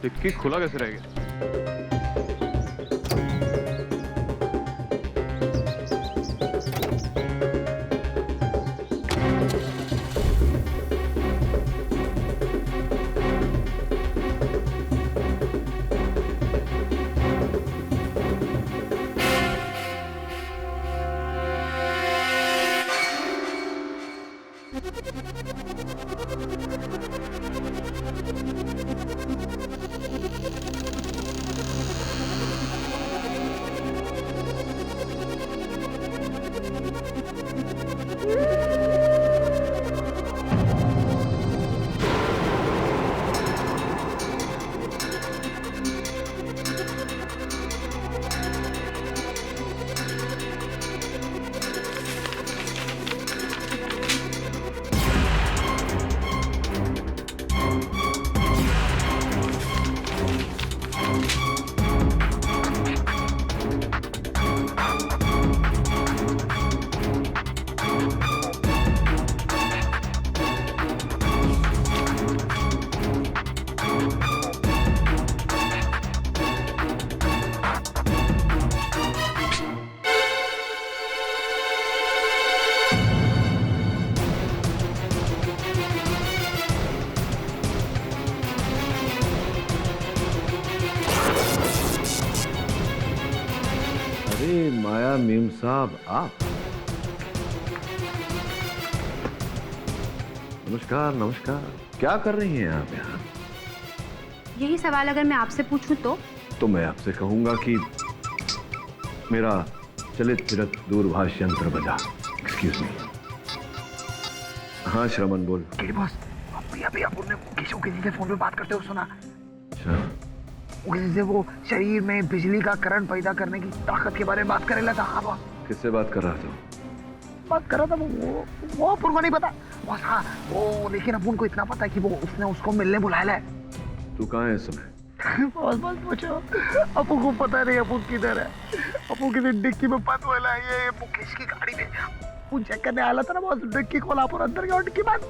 डिक्की खुला कैसे रह गया? अरे माया मीम साहब, आप? नमस्कार नमस्कार, क्या कर रही हैं आप यहाँ? यही सवाल अगर मैं आपसे पूछूं तो मैं आपसे कहूंगा कि मेरा चलित फिरत दूरभाष यंत्र बजा। Excuse me. हाँ श्रवण बोल। बॉस, अभी अपन ने किसी से फोन पे बात करते हुए सुना। अच्छा, से वो शरीर में बिजली का करंट पैदा करने की ताकत के बारे में बात करेला था। हाँ बॉस। किससे बात कर रहा था? बात कर रहा था वो अपन को नहीं पता बॉस। हाँ वो, लेकिन अपन को इतना पता है कि वो उसने उसको मिलने बुलाया है। तू कहाँ है इस समय? बॉस पूछो, अपन को पता नहीं अपन किधर है। अपन किसी डिक्की में बंद हुआ है, ये मुकेश की गाड़ी में। अपन चेक करने आया था ना बॉस, डिक्की खोला, अपन अंदर गया डिक्की बंद।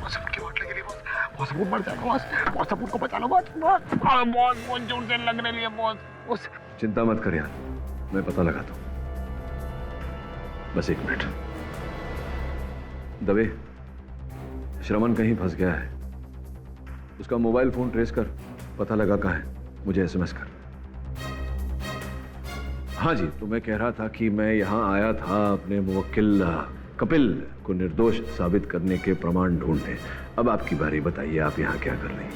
बॉस अपन की वाट लगी बॉस। बॉस अपन मर जाएगा बॉस। बॉस अपन को बचा लो बॉस। बॉस जोर से लगने लिए बॉस। चिंता मत कर यार, मैं पता लगाता हूँ। बस एक मिनट। दबे, श्रवण कहीं फंस गया है। उसका मोबाइल फोन ट्रेस कर, पता लगा कहाँ है, मुझे एसएमएस कर। हाँ जी, तो मैं कह रहा था कि मैं यहाँ आया था अपने मुवक्किल कपिल को निर्दोष साबित करने के प्रमाण ढूंढने। अब आपकी बारी, बताइए आप यहाँ क्या कर रही हैं?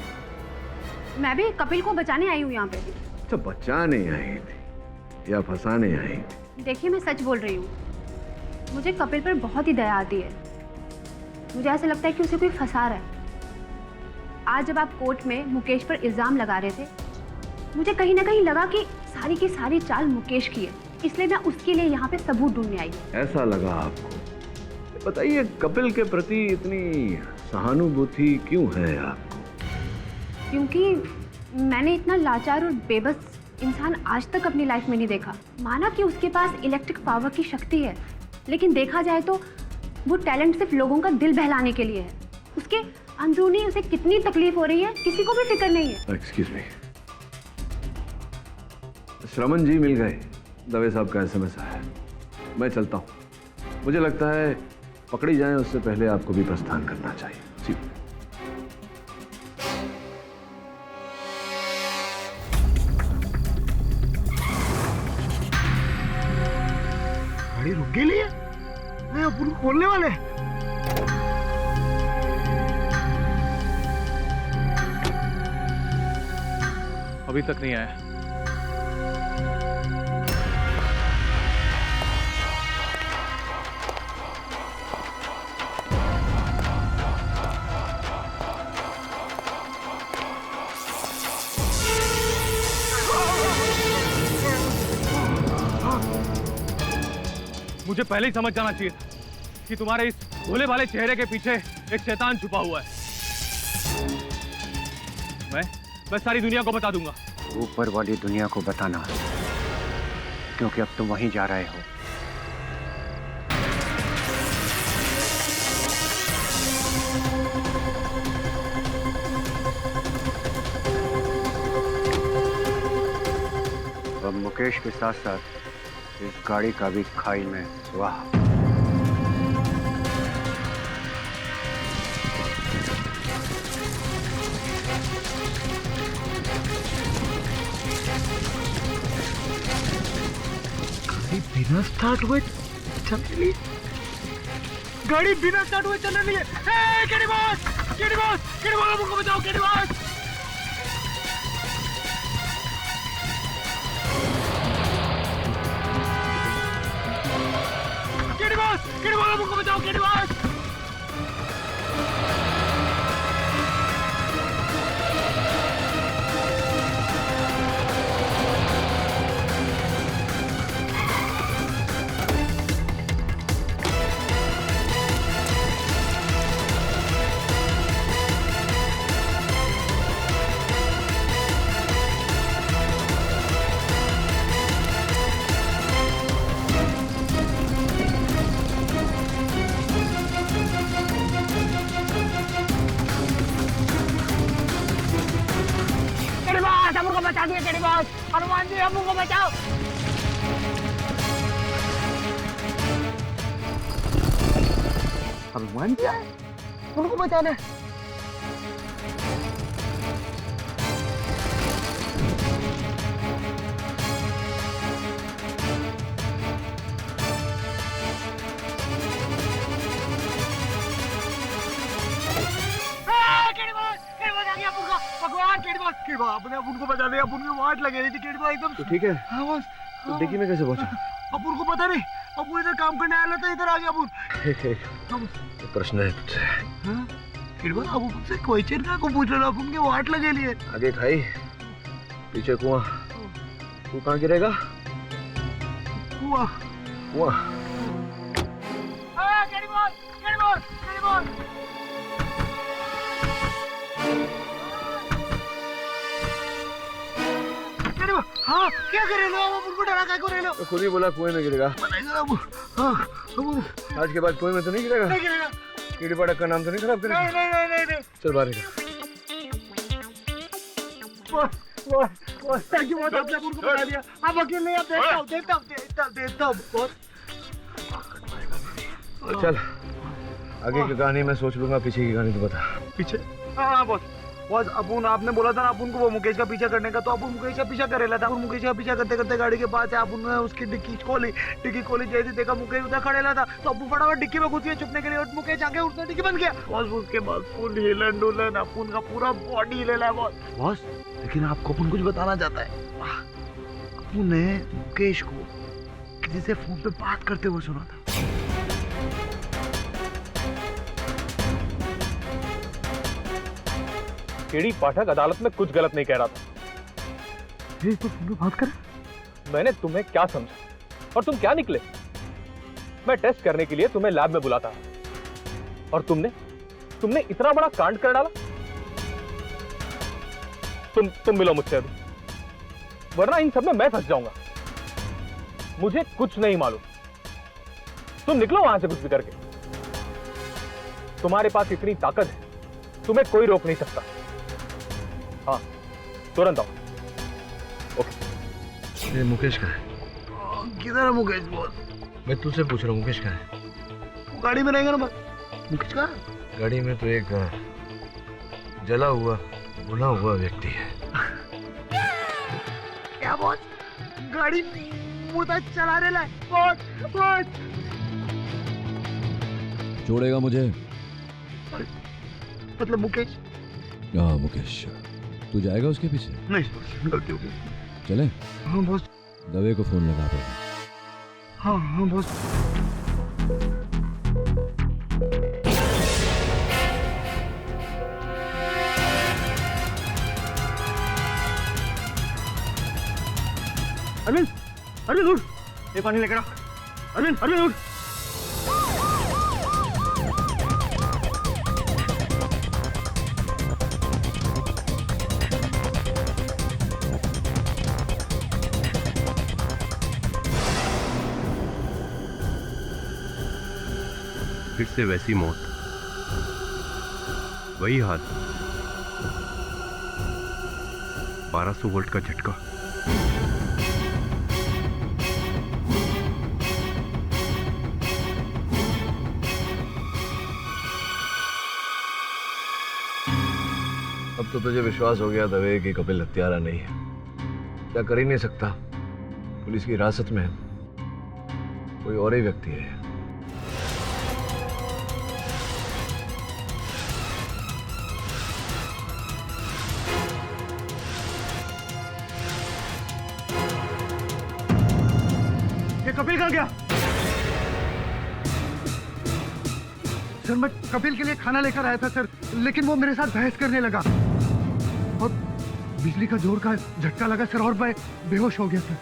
मैं भी कपिल को बचाने आई हूँ यहाँ पे। तो बचाने आई थी या फंसाने आई थी? देखिए मैं सच बोल रही हूँ, मुझे कपिल पर बहुत ही दया आती है। मुझे ऐसा लगता है कि उसे कोई फंसा रहा है। आज जब आप कोर्ट में मुकेश पर इल्जाम लगा रहे थे, मुझे कहीं ना कहीं लगा कि सारी की सारी चाल मुकेश की है, इसलिए मैं उसके लिए यहाँ पे सबूत ढूंढने आई। ऐसा लगा आपको? बताइए, कपिल के प्रति इतनी सहानुभूति क्यों है आपको? क्योंकि मैंने इतना लाचार और बेबस इंसान आज तक अपनी लाइफ में नहीं देखा। माना कि उसके पास इलेक्ट्रिक पावर की शक्ति है, लेकिन देखा जाए तो वो टैलेंट सिर्फ लोगों का दिल बहलाने के लिए है। उसके अंदरूनी उसे कितनी तकलीफ हो रही है, किसी को भी फिक्र नहीं है। एक्सक्यूज मी, श्रवण जी मिल गए। दवे साहब का एसएमएस आया है। मैं चलता हूँ। मुझे लगता है पकड़ी जाए उससे पहले आपको भी प्रस्थान करना चाहिए। जी। गाड़ी रुक गई है, मैं अपन खोलने वाले। अभी तक नहीं आया। मुझे पहले ही समझ जाना चाहिए था कि तुम्हारे इस भोले भाले चेहरे के पीछे एक शैतान छुपा हुआ है। मैं सारी दुनिया को बता दूंगा। ऊपर वाली दुनिया को बताना, क्योंकि अब तुम वहीं जा रहे हो। अब मुकेश के साथ साथ इस गाड़ी का भी खाई में स्वाहा। बिना स्टार्ट हुए चलने लिए, गाड़ी बिना स्टार्ट हुए चलने लिए। KD boss, KD boss, KD boss, हमको बचाओ, KD boss. KD boss, KD boss, हमको बचाओ, केडी बॉस। बचा दिए केडी बॉस। हनुमान जी हमको बचाओ। हनुमान जी आए उनको बचाने। किड बॉस अपने अपन को बचा दिया, अपन की वाट लगे रही थी किड बॉस एकदम। तो ठीक है। हाँ बॉस। तो डिक्की में कैसे पहुंचा? अपन को पता नहीं, अपन इधर काम करने आया था, इधर आ गया अपन। ठीक है। हाँ बॉस। एक प्रश्न है तुझसे। हाँ किड बॉस अब मुझसे क्वेश्चन का को पूछ रहे हो, अपन के वाट लगे लिए। आगे खाई, पीछे कुआं। तू कहाँ गिरेगा? कुआं। कुआं। Kid boss, kid boss, kid boss. हाँ क्या कर रहे हो आप? उनको डरा क्या कर रहे हो? तो खुद ही बोला कुएं में गिरेगा। आज के बाद कुएं में तो नहीं गिरेगा? नहीं गिरेगा। कीड़ी पाड़क का नाम तो नहीं खराब करेगा? नहीं। चल बाहर निकल। थैंक यू बहुत, आपने अपन को बता दिया। आप वकील नहीं, आप देखता हूँ बहुत। चल आगे की कहानी मैं सोच लूंगा, पीछे की कहानी तो बता। पीछे? हाँ बॉस। बॉस अपन आपने बोला था ना अपन को वो मुकेश का पीछा करने का, तो अपन मुकेश का पीछा कर रहा था। अपन मुकेश का पीछा करते करते गाड़ी के पास अपन ने उसकी डिक्की खोली जैसे देखा मुकेश उधर खड़े था, तो अपन फटाफट डिक्की में घुस गए छुपने के लिए, और मुकेश आगे उसने डिक्की बंद किया। बॉस उसके बाद फुल हिलन डुलन अपन का पूरा बॉडी हिलेला है बॉस। बॉस लेकिन आपको अपन कुछ बताना चाहता है। अपन ने मुकेश को किसी से फोन पे बात करते हुए सुना था। केडी पाठक अदालत में कुछ गलत नहीं कह रहा था। ये तो तुम बात कर। मैंने तुम्हें क्या समझा और तुम क्या निकले? मैं टेस्ट करने के लिए तुम्हें लैब में बुलाता और तुमने इतना बड़ा कांड कर डाला। तुम मिलो मुझसे अभी, वरना इन सब में मैं फंस जाऊंगा। मुझे कुछ नहीं मालूम। तुम निकलो वहां से कुछ भी करके। तुम्हारे पास इतनी ताकत है, तुम्हें कोई रोक नहीं सकता। हाँ तुरंत आओ। ओके। ये मुकेश का है? किधर है मुकेश बॉस? मैं तुझसे पूछ रहा हूँ मुकेश का है? वो गाड़ी में रहेगा ना बस। मुकेश का गाड़ी में तो एक जला हुआ भुना हुआ व्यक्ति है। क्या बॉस? गाड़ी मुर्दा चला रहा है बॉस। छोड़ेगा मुझे? मतलब मुकेश? हाँ मुकेश। तू जाएगा उसके पीछे? नहीं गलती हो गई। चले? हाँ बॉस। दवे को फोन लगा पड़ेगा। हाँ बॉस। अरविंद उठ, ये पानी लेकर आ। अरविंद उठ। फिर से वैसी मौत, वही हाल, 1200 वोल्ट का झटका। अब तो तुझे विश्वास हो गया दवे कि कपिल हत्यारा नहीं है। क्या कर ही नहीं सकता, पुलिस की हिरासत में कोई और ही व्यक्ति है। ये कपिल कहाँ गया? सर मैं कपिल के लिए खाना लेकर आया था सर, लेकिन वो मेरे साथ बहस करने लगा और बिजली का जोर का झटका लगा सर, और मैं बेहोश हो गया सर।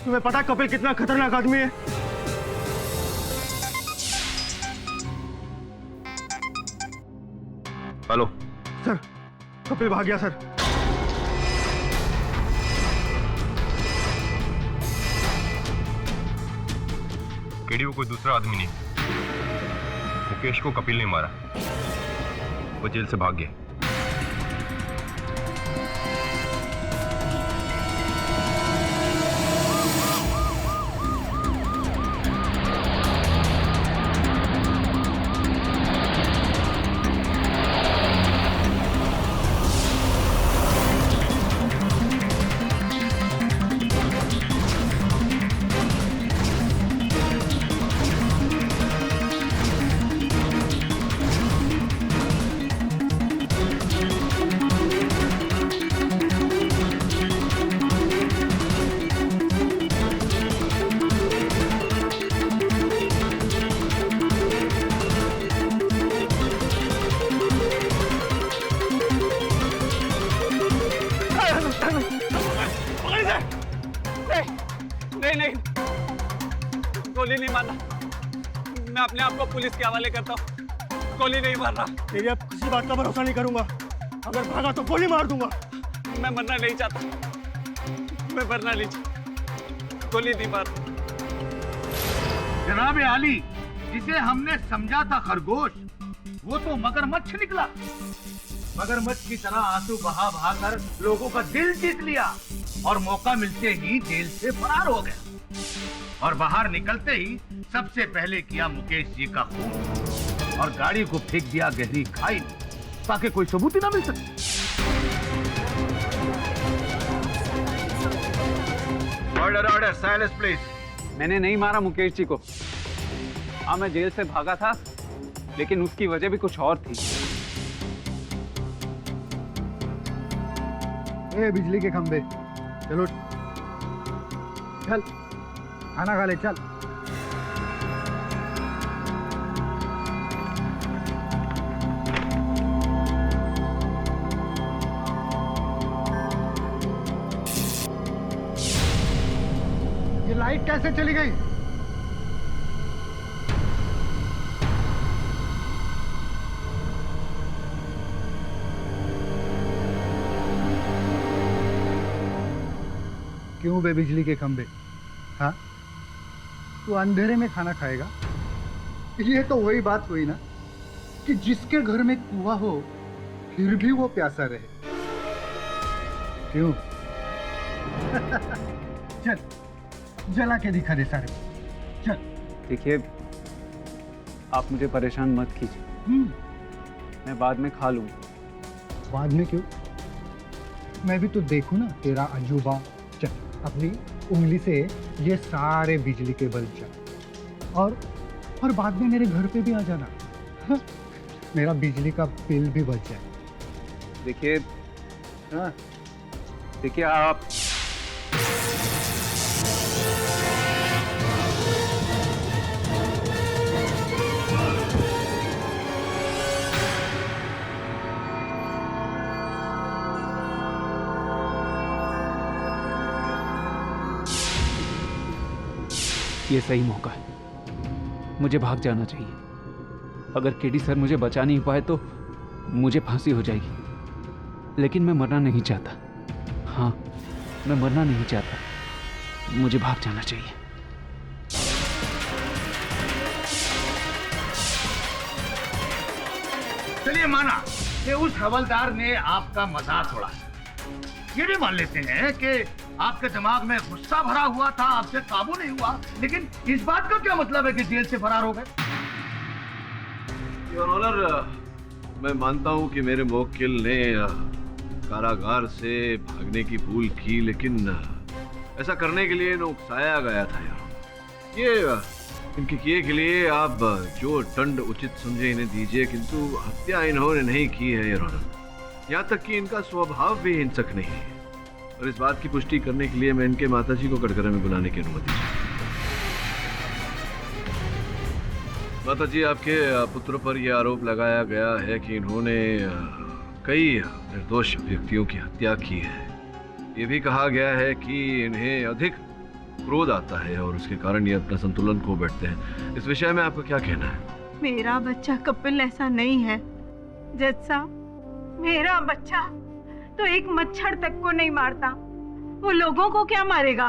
तुम्हें पता कपिल कितना खतरनाक आदमी है? हेलो सर, कपिल भाग गया सर। केडी वो कोई दूसरा आदमी नहीं, मुकेश को कपिल ने मारा। वो जेल से भाग गया। नहीं, गोली नहीं मारना। मैं अपने आप को पुलिस के हवाले करता हूँ, गोली नहीं मार रहा। तेरी अब किसी बात का भरोसा नहीं करूंगा, अगर भागा तो गोली मार दूंगा। मैं मरना नहीं चाहता, मैं मरना नहीं चाहता, गोली नहीं मार। जनाब आली, जिसे हमने समझा था खरगोश, वो तो मगरमच्छ निकला। मगरमच्छ की तरह आंसू बहा बहा कर लोगों का दिल जीत लिया और मौका मिलते ही जेल से फरार हो गया। और बाहर निकलते ही सबसे पहले किया मुकेश जी का खून और गाड़ी को फेंक दिया गहरी खाई में, ताकि कोई सबूत ही ना मिल सके। Order order, silence please. मैंने नहीं मारा मुकेश जी को। हाँ, मैं जेल से भागा था, लेकिन उसकी वजह भी कुछ और थी। ए बिजली के खंभे, चलो चल खाना खा ले, चल। ये लाइट कैसे चली गई? क्यों बे बिजली के खंभे? हाँ, तू अंधेरे में खाना खाएगा? ये तो वही बात हुई ना कि जिसके घर में कुआं हो फिर भी वो प्यासा रहे। क्यों? चल जला के दिखा दे सारे, चल। देखिए, आप मुझे परेशान मत कीजिए, मैं बाद में खा लूंगा। बाद में क्यों? मैं भी तो देखूं ना तेरा अजूबा। चल, अपनी उंगली से ये सारे बिजली के बल्ब जला और बाद में मेरे घर पे भी आ जाना। हाँ? मेरा बिजली का बिल भी बच जाए। देखिए, हाँ, देखिए आप ये सही मौका है, मुझे भाग जाना चाहिए। अगर केडी सर मुझे बचा नहीं पाए तो मुझे फांसी हो जाएगी, लेकिन मैं मरना नहीं चाहता। हाँ, मैं मरना नहीं चाहता, मुझे भाग जाना चाहिए। चलिए माना कि उस हवलदार ने आपका मजाक उड़ा। ये भी मान लेते हैं कि आपके दिमाग में गुस्सा भरा हुआ था, आपसे काबू नहीं हुआ, लेकिन इस बात का क्या मतलब है कि जेल से फरार हो गए? योर ऑनर, मैं मानता हूं कि मेरे मुवक्किल ने कारागार से भागने की भूल की, लेकिन ऐसा करने के लिए इन्हें उकसाया गया था यार। ये इनके किए के लिए आप जो दंड उचित समझे इन्हें दीजिए, किंतु हत्या इन्होंने नहीं की है योर ऑनर। यहाँ तक कि इनका स्वभाव भी हिंसक नहीं है, और इस बात की पुष्टि करने के लिए मैं इनके माताजी को कटघरे में बुलाने की अनुमति चाहता हूं। माताजी, आपके पुत्र पर यह आरोप लगाया गया है कि इन्होंने कई निर्दोष व्यक्तियों की हत्या की है। ये भी कहा गया है कि इन्हें अधिक क्रोध आता है और उसके कारण ये अपना संतुलन खो बैठते हैं। इस विषय में आपका क्या कहना है? मेरा बच्चा कपिल ऐसा नहीं है जज साहब। मेरा बच्चा तो एक मच्छर तक को नहीं मारता, वो लोगों को क्या मारेगा?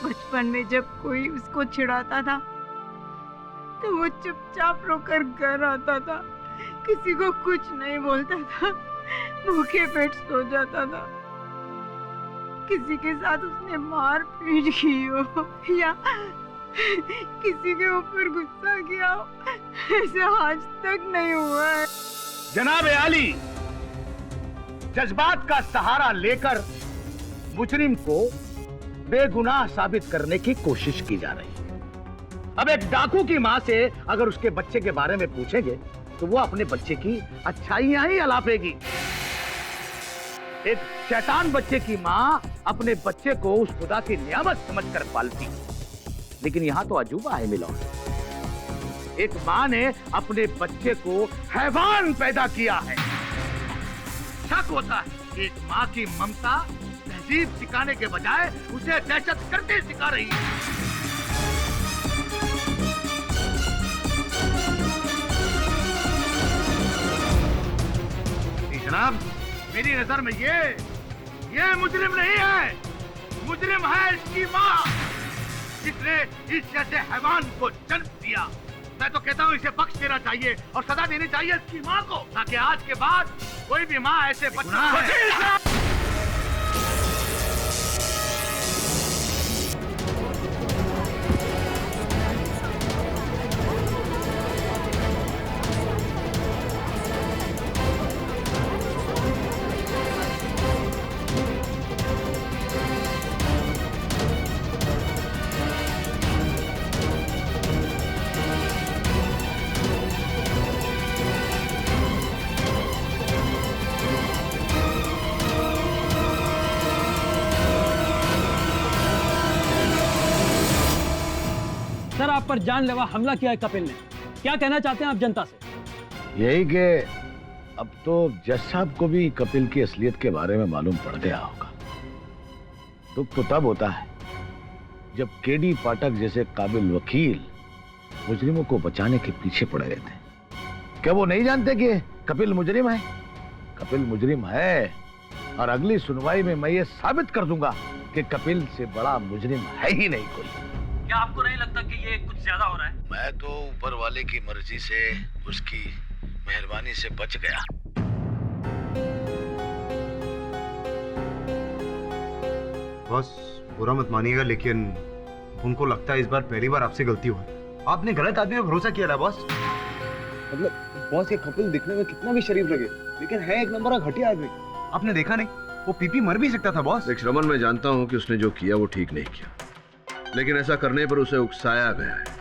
बचपन में जब कोई उसको चिढ़ाता था तो वो चुपचाप रोकर घर आता था, किसी को कुछ नहीं बोलता था, भूखे पेट सो जाता था। किसी के साथ उसने मार पीट की हो या किसी के ऊपर गुस्सा किया हो, ऐसा आज तक नहीं हुआ है। जनाब आली, जज्बात का सहारा लेकर मुजरिम को बेगुनाह साबित करने की कोशिश की जा रही है। अब एक डाकू की माँ से अगर उसके बच्चे के बारे में पूछेंगे तो वो अपने बच्चे की अच्छाइयां ही अलापेगी। एक शैतान बच्चे की माँ अपने बच्चे को उस खुदा की नियामत समझकर पालती, लेकिन यहाँ तो अजूबा है मिला। एक माँ ने अपने बच्चे को हैवान पैदा किया है। शक होता है कि एक माँ की ममता तहजीब सिखाने के बजाय उसे दहशत गर्दी सिखा रही है। जनाब, मेरी नजर में ये मुजरिम नहीं है, मुजरिम है इसकी माँ, जिसने इस जैसे हैवान को जन्म दिया। मैं तो कहता हूँ इसे बख्श देना चाहिए और सजा देनी चाहिए इसकी माँ को, ताकि आज के बाद कोई भी माँ ऐसे बच्चा सर, आप पर जानलेवा हमला किया है कपिल ने। क्या कहना चाहते हैं आप जनता से? यही कि अब तो जज साहब को भी कपिल की असलियत के बारे में मालूम पड़ गया होगा। दुख तो तब होता है जब केडी पाठक जैसे काबिल वकील मुजरिमों को बचाने के पीछे पड़े रहते हैं। क्या वो नहीं जानते कि कपिल मुजरिम है? कपिल मुजरिम है और अगली सुनवाई में मैं ये साबित कर दूंगा कि कपिल से बड़ा मुजरिम है ही नहीं कोई। क्या आपको नहीं लगता कि ये कुछ ज्यादा हो रहा है? मैं तो ऊपर वाले की मर्जी से, उसकी मेहरबानी से बच गया। बॉस, बुरा मत मानिएगा, लेकिन उनको लगता है इस बार पहली बार आपसे गलती हुई। आपने गलत आदमी पे भरोसा किया था बॉस। मतलब बॉस, ये कपिल दिखने में कितना भी शरीफ लगे, लेकिन है एक नंबर का घटिया आदमी। आपने देखा नहीं, वो पीपी मर भी सकता था बॉस। देख श्रमन, मैं जानता हूँ कि उसने जो किया वो ठीक नहीं किया, लेकिन ऐसा करने पर उसे उकसाया गया है।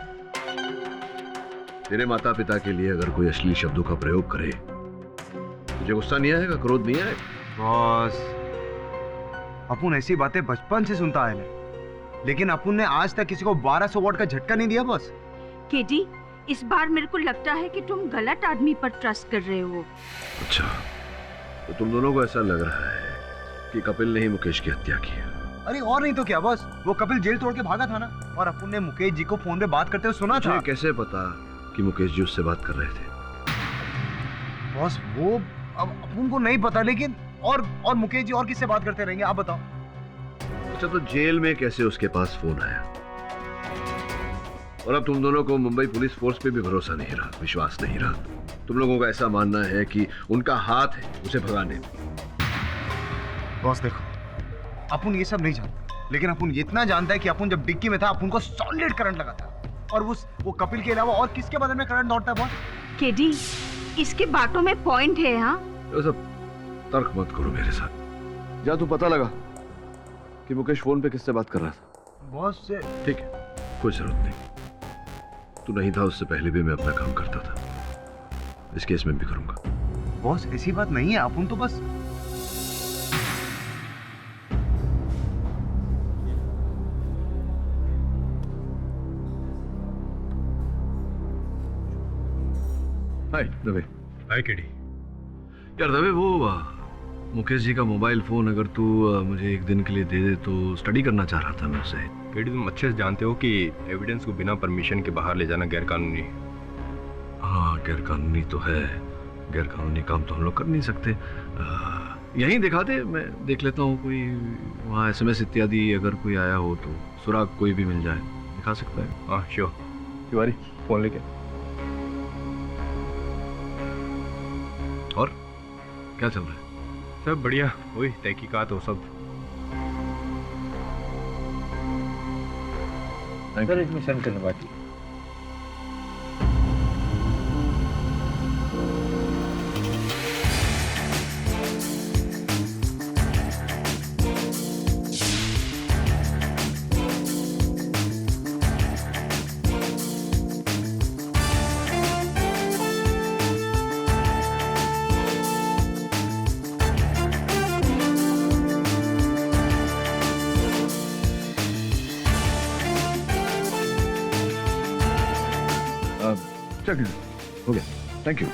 तेरे माता पिता के लिए अगर कोई अश्लील शब्दों का प्रयोग करे, तुझे गुस्सा नहीं आएगा, क्रोध नहीं आएगा? बॉस, अपुन ऐसी बातें बचपन से सुनता है, लेकिन अपुन ने आज तक किसी को 1200 वॉट का झटका नहीं दिया बॉस। केडी, इस बार मेरे को लगता है कि तुम गलत आदमी पर ट्रस्ट कर रहे हो। अच्छा, तो तुम दोनों को ऐसा लग रहा है कि कपिल ने ही मुकेश की हत्या की है? अरे और नहीं तो क्या बॉस, वो कपिल जेल तोड़ के भागा था ना, और अपुन ने मुकेश जी को फोन पे बात करते हुए सुना था। कैसे पता कि मुकेश जी उससे बात कर रहे थे? बॉस, वो अब अपुन को नहीं पता, लेकिन और मुकेश जी और किससे बात करते रहेंगे, आप बताओ। अच्छा, तो जेल में कैसे उसके पास फोन आया? और अब तुम दोनों को मुंबई पुलिस फोर्स पे भी भरोसा नहीं रहा, विश्वास नहीं रहा। तुम लोगों का ऐसा मानना है कि उनका हाथ है उसे भगाने में। बॉस देखो, अपुन ये सब नहीं जानता, लेकिन अपुन इतना जानता है कि अपुन जब डिक्की में था, अपुन को सॉलिड करंट लगा था, और वो कपिल के अलावा और किसके बदन में करंट दौड़ता है बॉस? केडी, इसके बातों में पॉइंट है। हाँ, तो सब तर्क मत करो मेरे साथ। जा, तू पता लगा कि मुकेश फोन पे किससे बात कर रहा था। बॉस से। ठीक है, कोई जरूरत नहीं। तू नहीं था उससे पहले भी मैं अपना काम करता था, इस केस में भी करूंगा। बॉस, ऐसी बात नहीं है, अपुन तो बस। हाय दवे। हाय केडी। यार दवे, वो मुकेश जी का मोबाइल फोन अगर तू मुझे एक दिन के लिए दे दे तो स्टडी करना चाह रहा था मैं उसे। केडी, तुम अच्छे से जानते हो कि एविडेंस को बिना परमिशन के बाहर ले जाना गैरकानूनी है। हाँ, गैरकानूनी तो है, गैरकानूनी काम तो हम लोग कर नहीं सकते। यहीं दिखा दे, मैं देख लेता हूँ कोई वहाँ SMS इत्यादि अगर कोई आया हो तो सुराग कोई भी मिल जाए, दिखा सकता है। हाँ श्योर। तिवारी, फोन लेके। और क्या चल रहा है? सब बढ़िया, वही तहकीकात हो सब। सर, इसमें सेंड करने बाकी। हो गया, थैंक यू।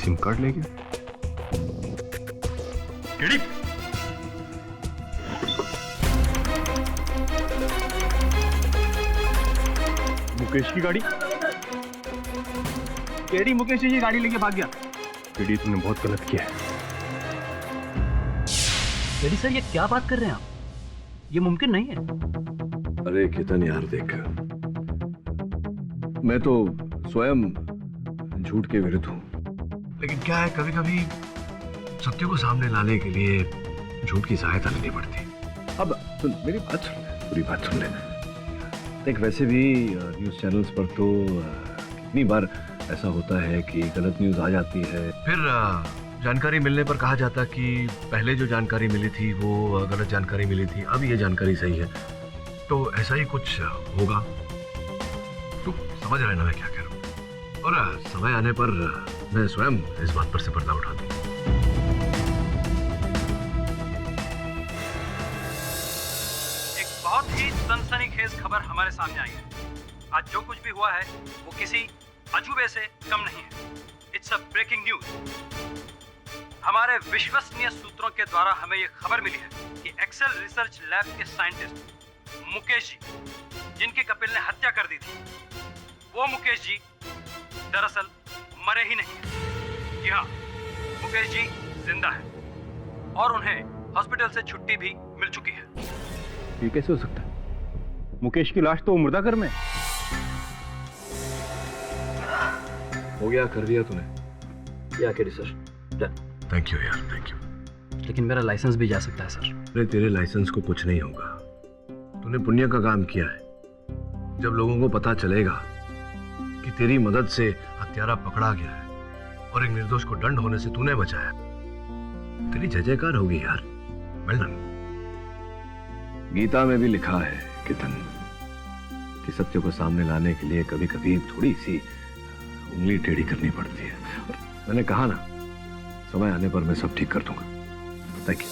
सिम कार्ड ले गया। केडी मुकेश की गाड़ी। केडी मुकेश जी की गाड़ी लेके भाग गया। केडी तुमने बहुत गलत किया है। केडी सर, ये क्या बात कर रहे हैं आप? ये मुमकिन नहीं है। अरे केतन यार देख, मैं तो स्वयं झूठ के विरुद्ध हूं, लेकिन क्या है कभी कभी सत्य को सामने लाने के लिए झूठ की सहायता लेनी पड़ती। अब सुन मेरी बात, सुन ले, पूरी बात सुन ले। देख वैसे भी न्यूज़ चैनल्स पर तो कितनी बार ऐसा होता है कि गलत न्यूज़ आ जाती है, फिर जानकारी मिलने पर कहा जाता कि पहले जो जानकारी मिली थी वो गलत जानकारी मिली थी, अब ये जानकारी सही है। तो ऐसा ही कुछ होगा। तू समझ रहे ना मैं क्या कह रहा हूँ? और समय आने पर मैं स्वयं इस बात पर से पर्दा उठा दूँ। एक बहुत ही सनसनीखेज खबर हमारे सामने आई है। आज जो कुछ भी हुआ है वो किसी अजूबे से कम नहीं है। It's a breaking news. हमारे विश्वसनीय सूत्रों के द्वारा हमें यह खबर मिली है कि एक्सेल रिसर्च लैब के साइंटिस्ट मुकेश जी, जिनकी कपिल ने हत्या कर दी थी, वो मुकेश जी दरअसल मरे ही नहीं है। जी हाँ, मुकेश जी जिंदा है और उन्हें हॉस्पिटल से छुट्टी भी मिल चुकी है। ये कैसे हो सकता है? मुकेश की लाश तो मुर्दाघर में। हो गया, कर दिया तूने। या केडी सर, थैंक यू यार, थैंक यू। लेकिन मेरा लाइसेंस भी जा सकता है सर। अरे तेरे लाइसेंस को कुछ नहीं होगा। तूने पुण्य का काम किया है। जब लोगों को पता चलेगा कि तेरी मदद से हत्यारा पकड़ा गया है और एक निर्दोष को दंड होने से तूने बचाया, तेरी जय जयकार होगी यार। Well done. गीता में भी लिखा है केतन कि सत्य को सामने लाने के लिए कभी कभी थोड़ी सी उंगली टेढ़ी करनी पड़ती है। और मैंने कहा ना, समय आने पर मैं सब ठीक कर दूंगा। Thank you.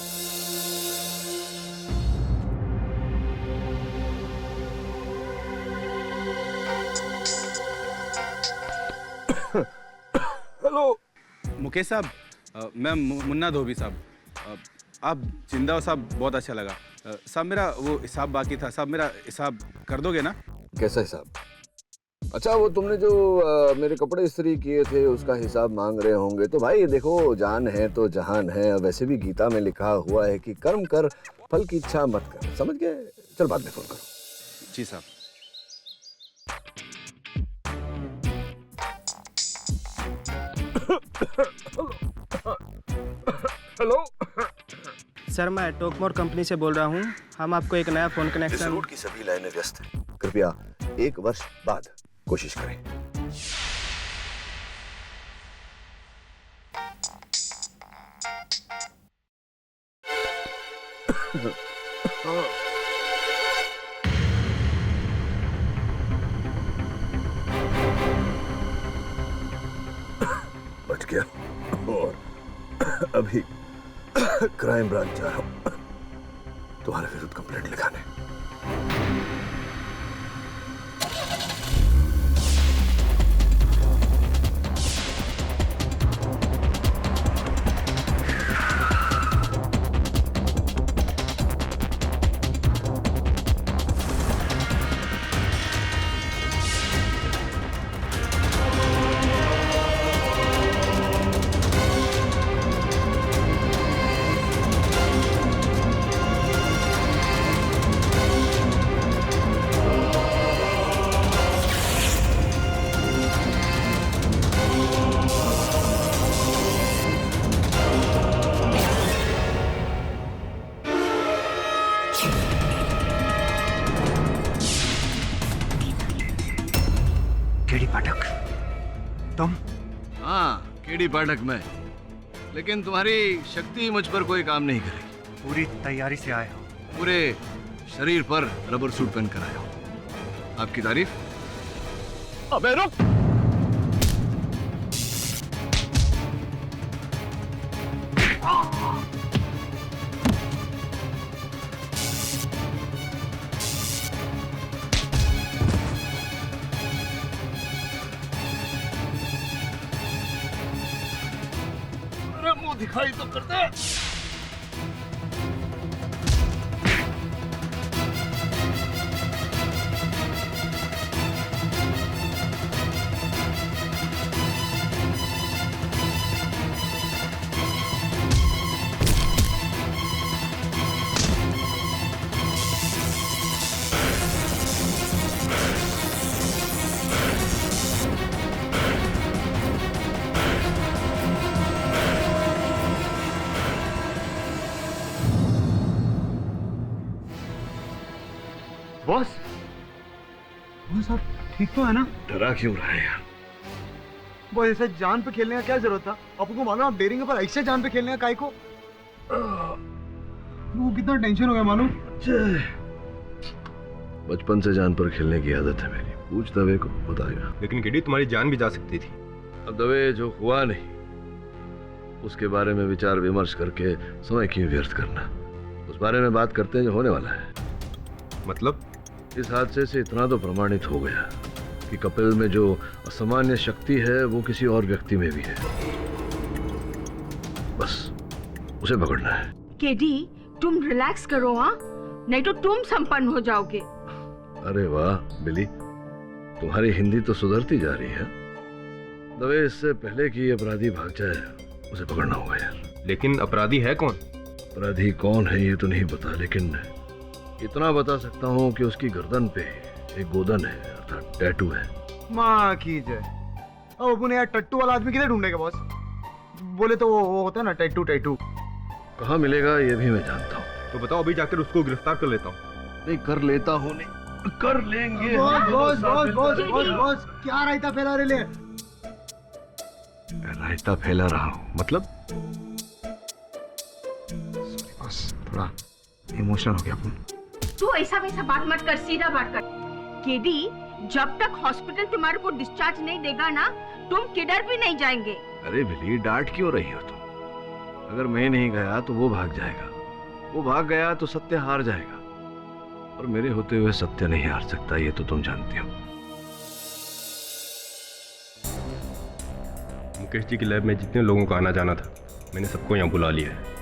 हेलो मुकेश साहब, मैं मुन्ना धोबी साहब। आप जिंदा हो साहब, बहुत अच्छा लगा साहब। मेरा वो हिसाब बाकी था साहब, मेरा हिसाब कर दोगे ना? कैसा हिसाब? अच्छा, वो तुमने जो मेरे कपड़े इस्त्री किए थे उसका हिसाब मांग रहे होंगे। तो भाई देखो, जान है तो जहान है। वैसे भी गीता में लिखा हुआ है कि कर्म कर, फल की इच्छा मत कर। समझ गए? चल बाद में फोन करो। जी साहब। हेलो सर, मैं टोकमोर कंपनी से बोल रहा हूँ। हम आपको एक नया फोन इस कनेक्शन। रूट की सभी लाइनें व्यस्त हैं। कृपया 1 वर्ष बाद कोशिश करें। बच गया। और अभी क्राइम ब्रांच जा रहा हूं तुम्हारे विरुद्ध कंप्लेंट लिखाने। केडी पाठक, तुम? हाँ, केडी पाठक मैं। लेकिन तुम्हारी शक्ति मुझ पर कोई काम नहीं करेगी। पूरी तैयारी से आए हो? पूरे शरीर पर रबर सूट पहन कर आया हूं। आपकी तारीफ? अबे रुक! दिखाई तो कर दे। बॉस, बॉस आप ठीक तो है ना? डरा क्यों रहा है यार? बॉस ऐसे जान पे खेलने का क्या जरूरत था? आपको मालूम आप डेयरिंग पर ऐसे जान पे खेलने का काय को? वो कितना टेंशन हो गया मालूम? बचपन से जान पर खेलने की आदत है मेरी। पूछ दवे को, बताएगा। लेकिन केडी तुम्हारी जान भी जा सकती थी। अब दवे जो हुआ नहीं उसके बारे में विचार विमर्श करके समय क्यों व्यर्थ करना? उस बारे में बात करते हैं जो होने वाला है। मतलब? इस हादसे से इतना तो प्रमाणित हो गया कि कपिल में जो असामान्य शक्ति है वो किसी और व्यक्ति में भी है। बस उसे पकड़ना है। केडी, तुम रिलैक्स करो, हाँ? नहीं तो तुम संपन्न हो जाओगे। अरे वाह बिली, तुम्हारी हिंदी तो सुधरती जा रही है। दवे इससे पहले कि अपराधी भाग जाए उसे पकड़ना होगा यार। लेकिन अपराधी है कौन? अपराधी कौन है ये तो नहीं पता, लेकिन इतना बता सकता हूँ कि उसकी गर्दन पे एक गोदन है, अर्थात टैटू है। माँ की जय। अब अपन यार टट्टू वाला आदमी किधर ढूंढेगा बॉस? बोले तो वो होता है ना टैटू टैटू। कहाँ मिलेगा ये भी मैं जानता हूँ। तो बताओ, अभी जाकर उसको गिरफ्तार कर लेता हूँ। नहीं कर लेता हूँ, नहीं कर लेंगे। Boss boss boss boss boss boss क्या रायता फैला रहे? रायता फैला रहा हूँ मतलब? बॉस थोड़ा इमोशनल हो गया अपन। तू ऐसा वैसा बात मत कर, सीधा बात कर। केडी, जब तक हॉस्पिटल तुम्हारे को डिस्चार्ज नहीं देगा ना, तुम किधर भी नहीं जाएंगे। अरे बिली, डांट क्यों रही हो तुम? अगर मैं नहीं गया तो वो भाग जाएगा, वो भाग गया तो सत्य हार जाएगा, और मेरे होते हुए सत्य नहीं हार सकता, ये तो तुम जानती हो। मुकेश जी की लैब में जितने लोगों का आना जाना था, मैंने सबको यहाँ बुला लिया है।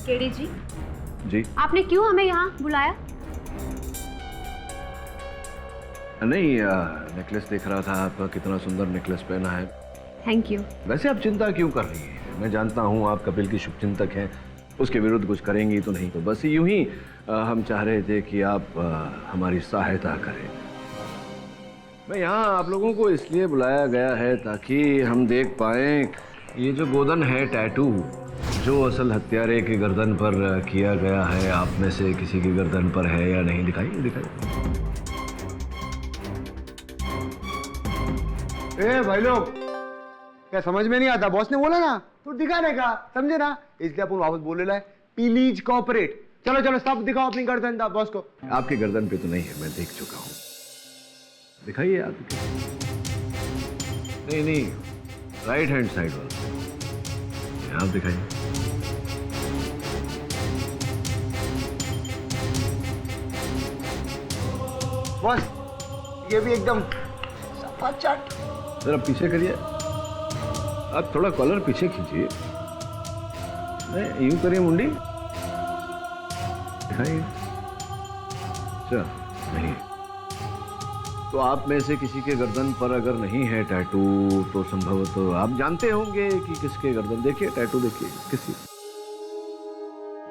केडी जी, जी आपने क्यों हमें यहाँ बुलाया? नहीं, नेकलेस देख रहा था आपका, कितना सुंदर नेकलेस पहना है। Thank you. वैसे आप चिंता क्यों कर रही हैं? मैं जानता हूँ आप कपिल की शुभचिंतक हैं, उसके विरुद्ध कुछ करेंगी तो नहीं, तो बस यूं ही हम चाह रहे थे कि आप हमारी सहायता करें। मैं यहाँ आप लोगों को इसलिए बुलाया गया है ताकि हम देख पाएं ये जो गोदन है टैटू, जो असल हत्यारे की गर्दन पर किया गया है, आप में से किसी की गर्दन पर है या नहीं। दिखाइए दिखाइए। ए भाई लोग, क्या समझ में नहीं आता? बॉस ने बोला ना तो दिखाने का, समझे ना? इसलिए अपन वापस बोल रहा है, प्लीज कोऑपरेट। चलो चलो सब दिखाओ अपनी गर्दन बॉस को। आपकी गर्दन पे तो नहीं है, मैं देख चुका हूँ। दिखाइए आप। नहीं नहीं, राइट हैंड साइड वाला आप दिखाइए। बॉस ये भी एकदम सफा चाट। जरा पीछे करिए, आप थोड़ा कॉलर पीछे खींचिए। यूं करिए मुंडी, दिखाइए। अच्छा नहीं, तो आप में से किसी के गर्दन पर अगर नहीं है टैटू तो संभवतः आप जानते होंगे कि किसके गर्दन। देखिए टैटू, देखिए किसी।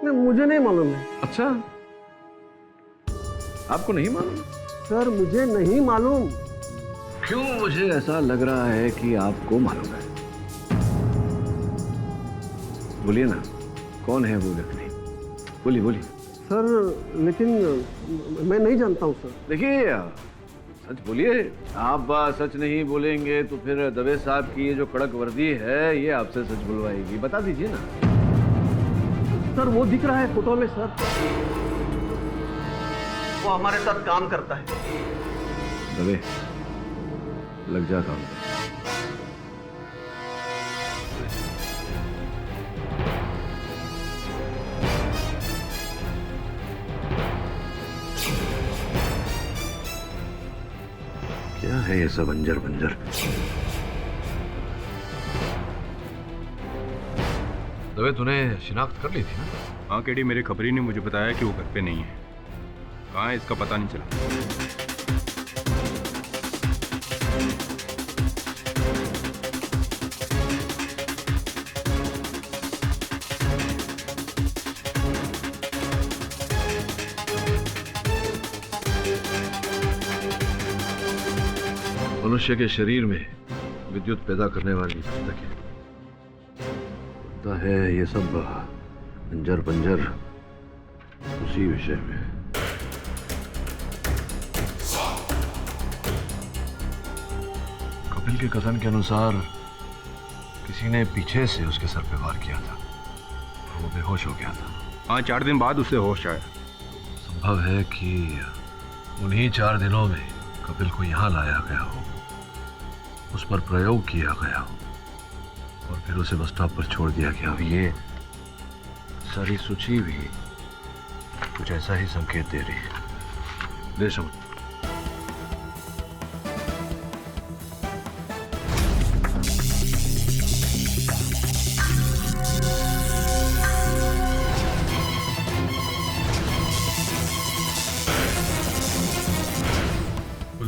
नहीं, मुझे नहीं मालूम है। अच्छा, आपको नहीं मालूम? सर मुझे नहीं मालूम। क्यों मुझे ऐसा लग रहा है कि आपको मालूम है। बोलिए ना, कौन है वो व्यक्ति? बोलिए बोलिए। सर लेकिन मैं नहीं जानता हूँ सर। देखिए सच बोलिए। आप सच नहीं बोलेंगे तो फिर दवे साहब की ये जो कड़क वर्दी है ये आपसे सच बुलवाएगी। बता दीजिए ना। सर वो दिख रहा है फोटो में सर, वो हमारे साथ काम करता है। दवे लग जा काम पे। क्या है ये सब अंजर बंजर? दवे तूने शिनाख्त कर ली थी ना? हाँ केडी, मेरे खबरी ने मुझे बताया कि वो घर पे नहीं है। कहाँ है इसका पता नहीं चला। मनुष्य के शरीर में विद्युत पैदा करने वाली पुस्तकें, लगता है ये सब अंजर पंजर उसी विषय में। कपिल के कथन के अनुसार किसी ने पीछे से उसके सर पे वार किया था, वो बेहोश हो गया था। हाँ, 4 दिन बाद उसे होश आया। संभव है कि उन्हीं 4 दिनों में कपिल को यहाँ लाया गया हो, उस पर प्रयोग किया गया हो और फिर उसे बस स्टॉप पर छोड़ दिया गया। ये सारी सूची भी कुछ ऐसा ही संकेत दे रही है। दे समझ।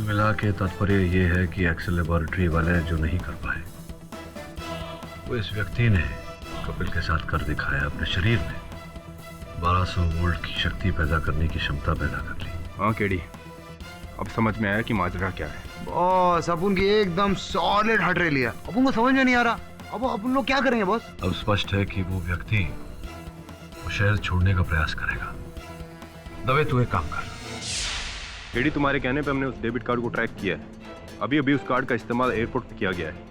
मिला के तात्पर्य ये है कि एक्सेल लेबोरेटरी वाले जो नहीं कर पाए, वो इस व्यक्ति ने कपिल के साथ कर दिखाया। अपने शरीर में 1200 वोल्ट की शक्ति पैदा करने की क्षमता पैदा कर ली। हाँ केडी, अब समझ में आया कि माजरा क्या है। बॉस अपन की एकदम सॉलिड हट रही लिया, अपन को समझ में नहीं आ रहा अब अपन लोग क्या करेंगे बॉस। अब स्पष्ट है कि वो व्यक्ति वो शहर छोड़ने का प्रयास करेगा। दवे तू एक काम कर। केडी, तुम्हारे कहने पे हमने उस डेबिट कार्ड को ट्रैक किया है। अभी अभी उस कार्ड का इस्तेमाल एयरपोर्ट पे किया गया है।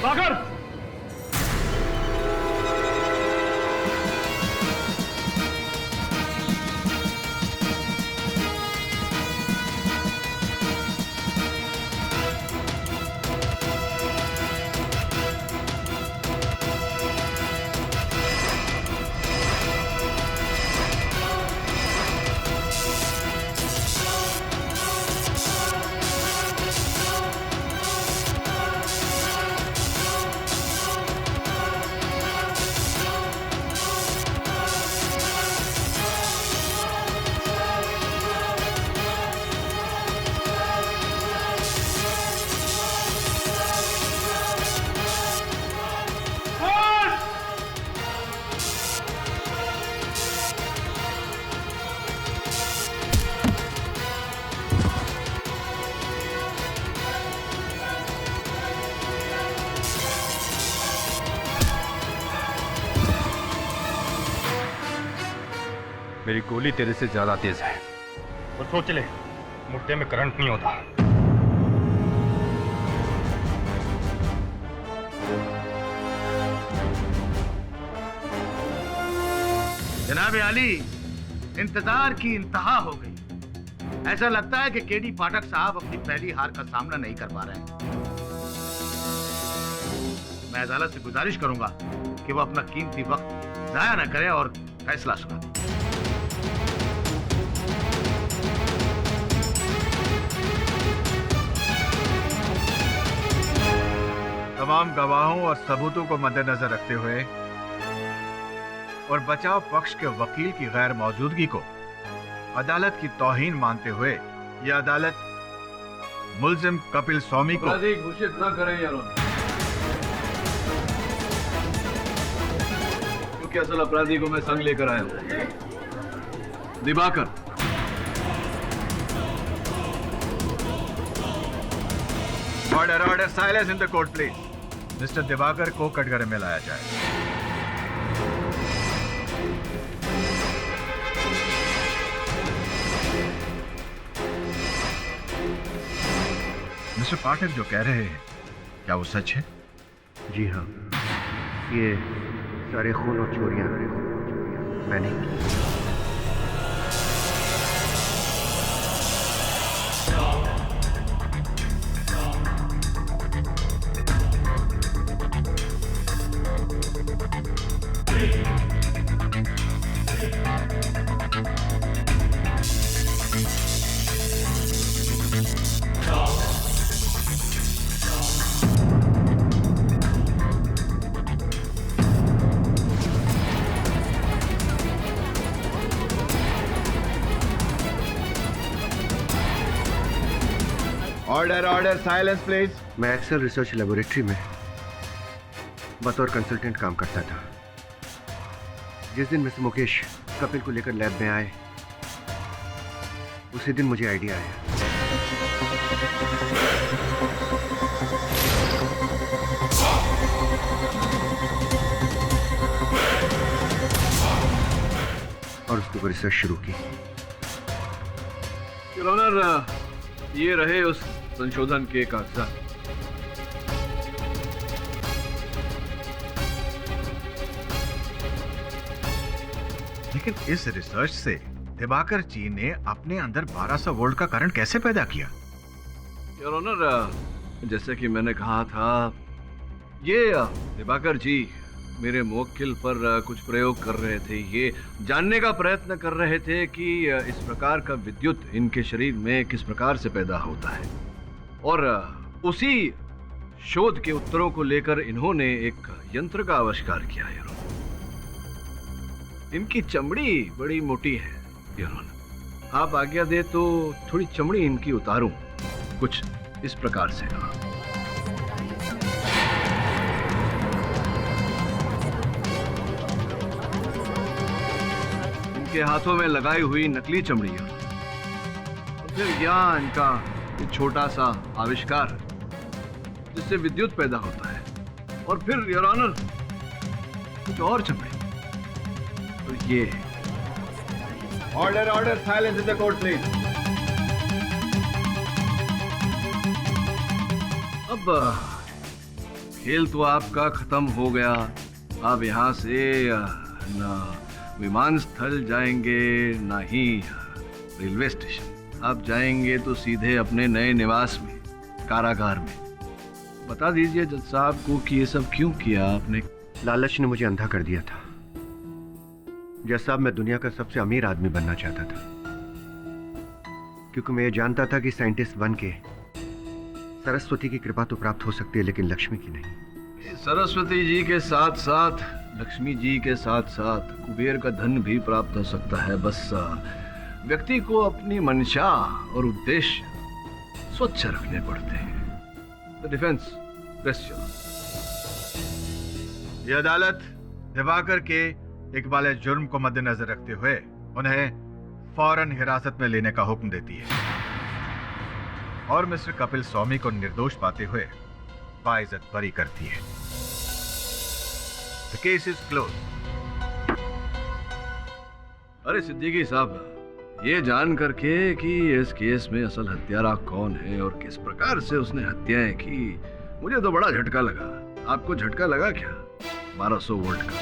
सागर! मेरी गोली तेरे से ज्यादा तेज है। और सोच ले, मुर्दे में करंट नहीं होता। जनाब आली, इंतजार की इंतहा हो गई। ऐसा लगता है कि केडी पाठक साहब अपनी पहली हार का सामना नहीं कर पा रहे हैं। मैं अदालत से गुजारिश करूंगा कि वो अपना कीमती वक्त जाया न करे और फैसला सुना दे। तमाम गवाहों और सबूतों को मद्देनजर रखते हुए और बचाव पक्ष के वकील की गैर मौजूदगी को अदालत की तौहीन मानते हुए यह अदालत मुल्जिम कपिल स्वामी को घोषित न करें यारों, क्योंकि असल अपराधी को मैं संग लेकर आया हूं। Diwakar, order silence in the court please. Mister Diwakar को कटघरे में लाया जाए। मिस्टर पाठक जो कह रहे हैं क्या वो सच है? जी हाँ, ये सारे खून और चोरियां मैंने की। Order order silence please. मैं एक्सेल रिसर्च लेबोरेटरी में बतौर कंसल्टेंट काम करता था। जिस दिन मिस्टर मुकेश कपिल को लेकर लैब में आए, उसी दिन मुझे आइडिया आया। और उसके ऊपर रिसर्च शुरू की। योर ऑनर, ये रहे उस संशोधन के कागजात। लेकिन इस रिसर्च से दिवाकर जी ने अपने अंदर 1200 वोल्ट का करंट कैसे पैदा किया? योर ऑनर, जैसे कि मैंने कहा था, ये दिवाकर जी मेरे मुवक्किल पर कुछ प्रयोग कर रहे थे। ये जानने का प्रयत्न कर रहे थे कि इस प्रकार का विद्युत इनके शरीर में किस प्रकार से पैदा होता है, और उसी शोध के उत्तरों को लेकर इन्होंने एक यंत्र का आविष्कार किया। इनकी चमड़ी बड़ी मोटी है। आप आज्ञा दे तो थोड़ी चमड़ी इनकी उतारूं, कुछ इस प्रकार से। इनके हाथों में लगाई हुई नकली चमड़ी, तो फिर यहाँ इनका छोटा सा आविष्कार जिससे विद्युत पैदा होता है, और फिर योर ऑनर कुछ और चमड़ी। तो ये order order silence in the court please. अब खेल तो आपका खत्म हो गया। आप यहाँ से ना विमान स्थल जाएंगे, ना ही रेलवे स्टेशन। आप जाएंगे तो सीधे अपने नए निवास में, कारागार में। बता दीजिए जज साहब को कि ये सब क्यों किया आपने? लालच ने मुझे अंधा कर दिया था। जज साहब, मैं दुनिया का सबसे अमीर आदमी बनना चाहता था, क्योंकि मैं ये जानता था कि साइंटिस्ट बन के सरस्वती की कृपा तो प्राप्त हो सकती है, लेकिन लक्ष्मी की नहीं। सरस्वती जी के साथ साथ, लक्ष्मी जी के साथ साथ कुबेर का धन भी प्राप्त हो सकता है। बस व्यक्ति को अपनी मंशा और उद्देश्य स्वच्छ रखने पड़ते हैं। The defence press. ये अदालत दिवाकर के इकबाल जुर्म को मद्देनजर रखते हुए उन्हें फौरन हिरासत में लेने का हुक्म देती है और मिस्टर कपिल स्वामी को निर्दोष पाते हुए बाइज्जत बरी करती है। The case is closed। अरे सिद्दीकी साहब, ये जान करके कि इस केस में असल हत्यारा कौन है और किस प्रकार से उसने हत्याएं की, मुझे तो बड़ा झटका लगा। आपको झटका लगा क्या 1200 वोल्ट का?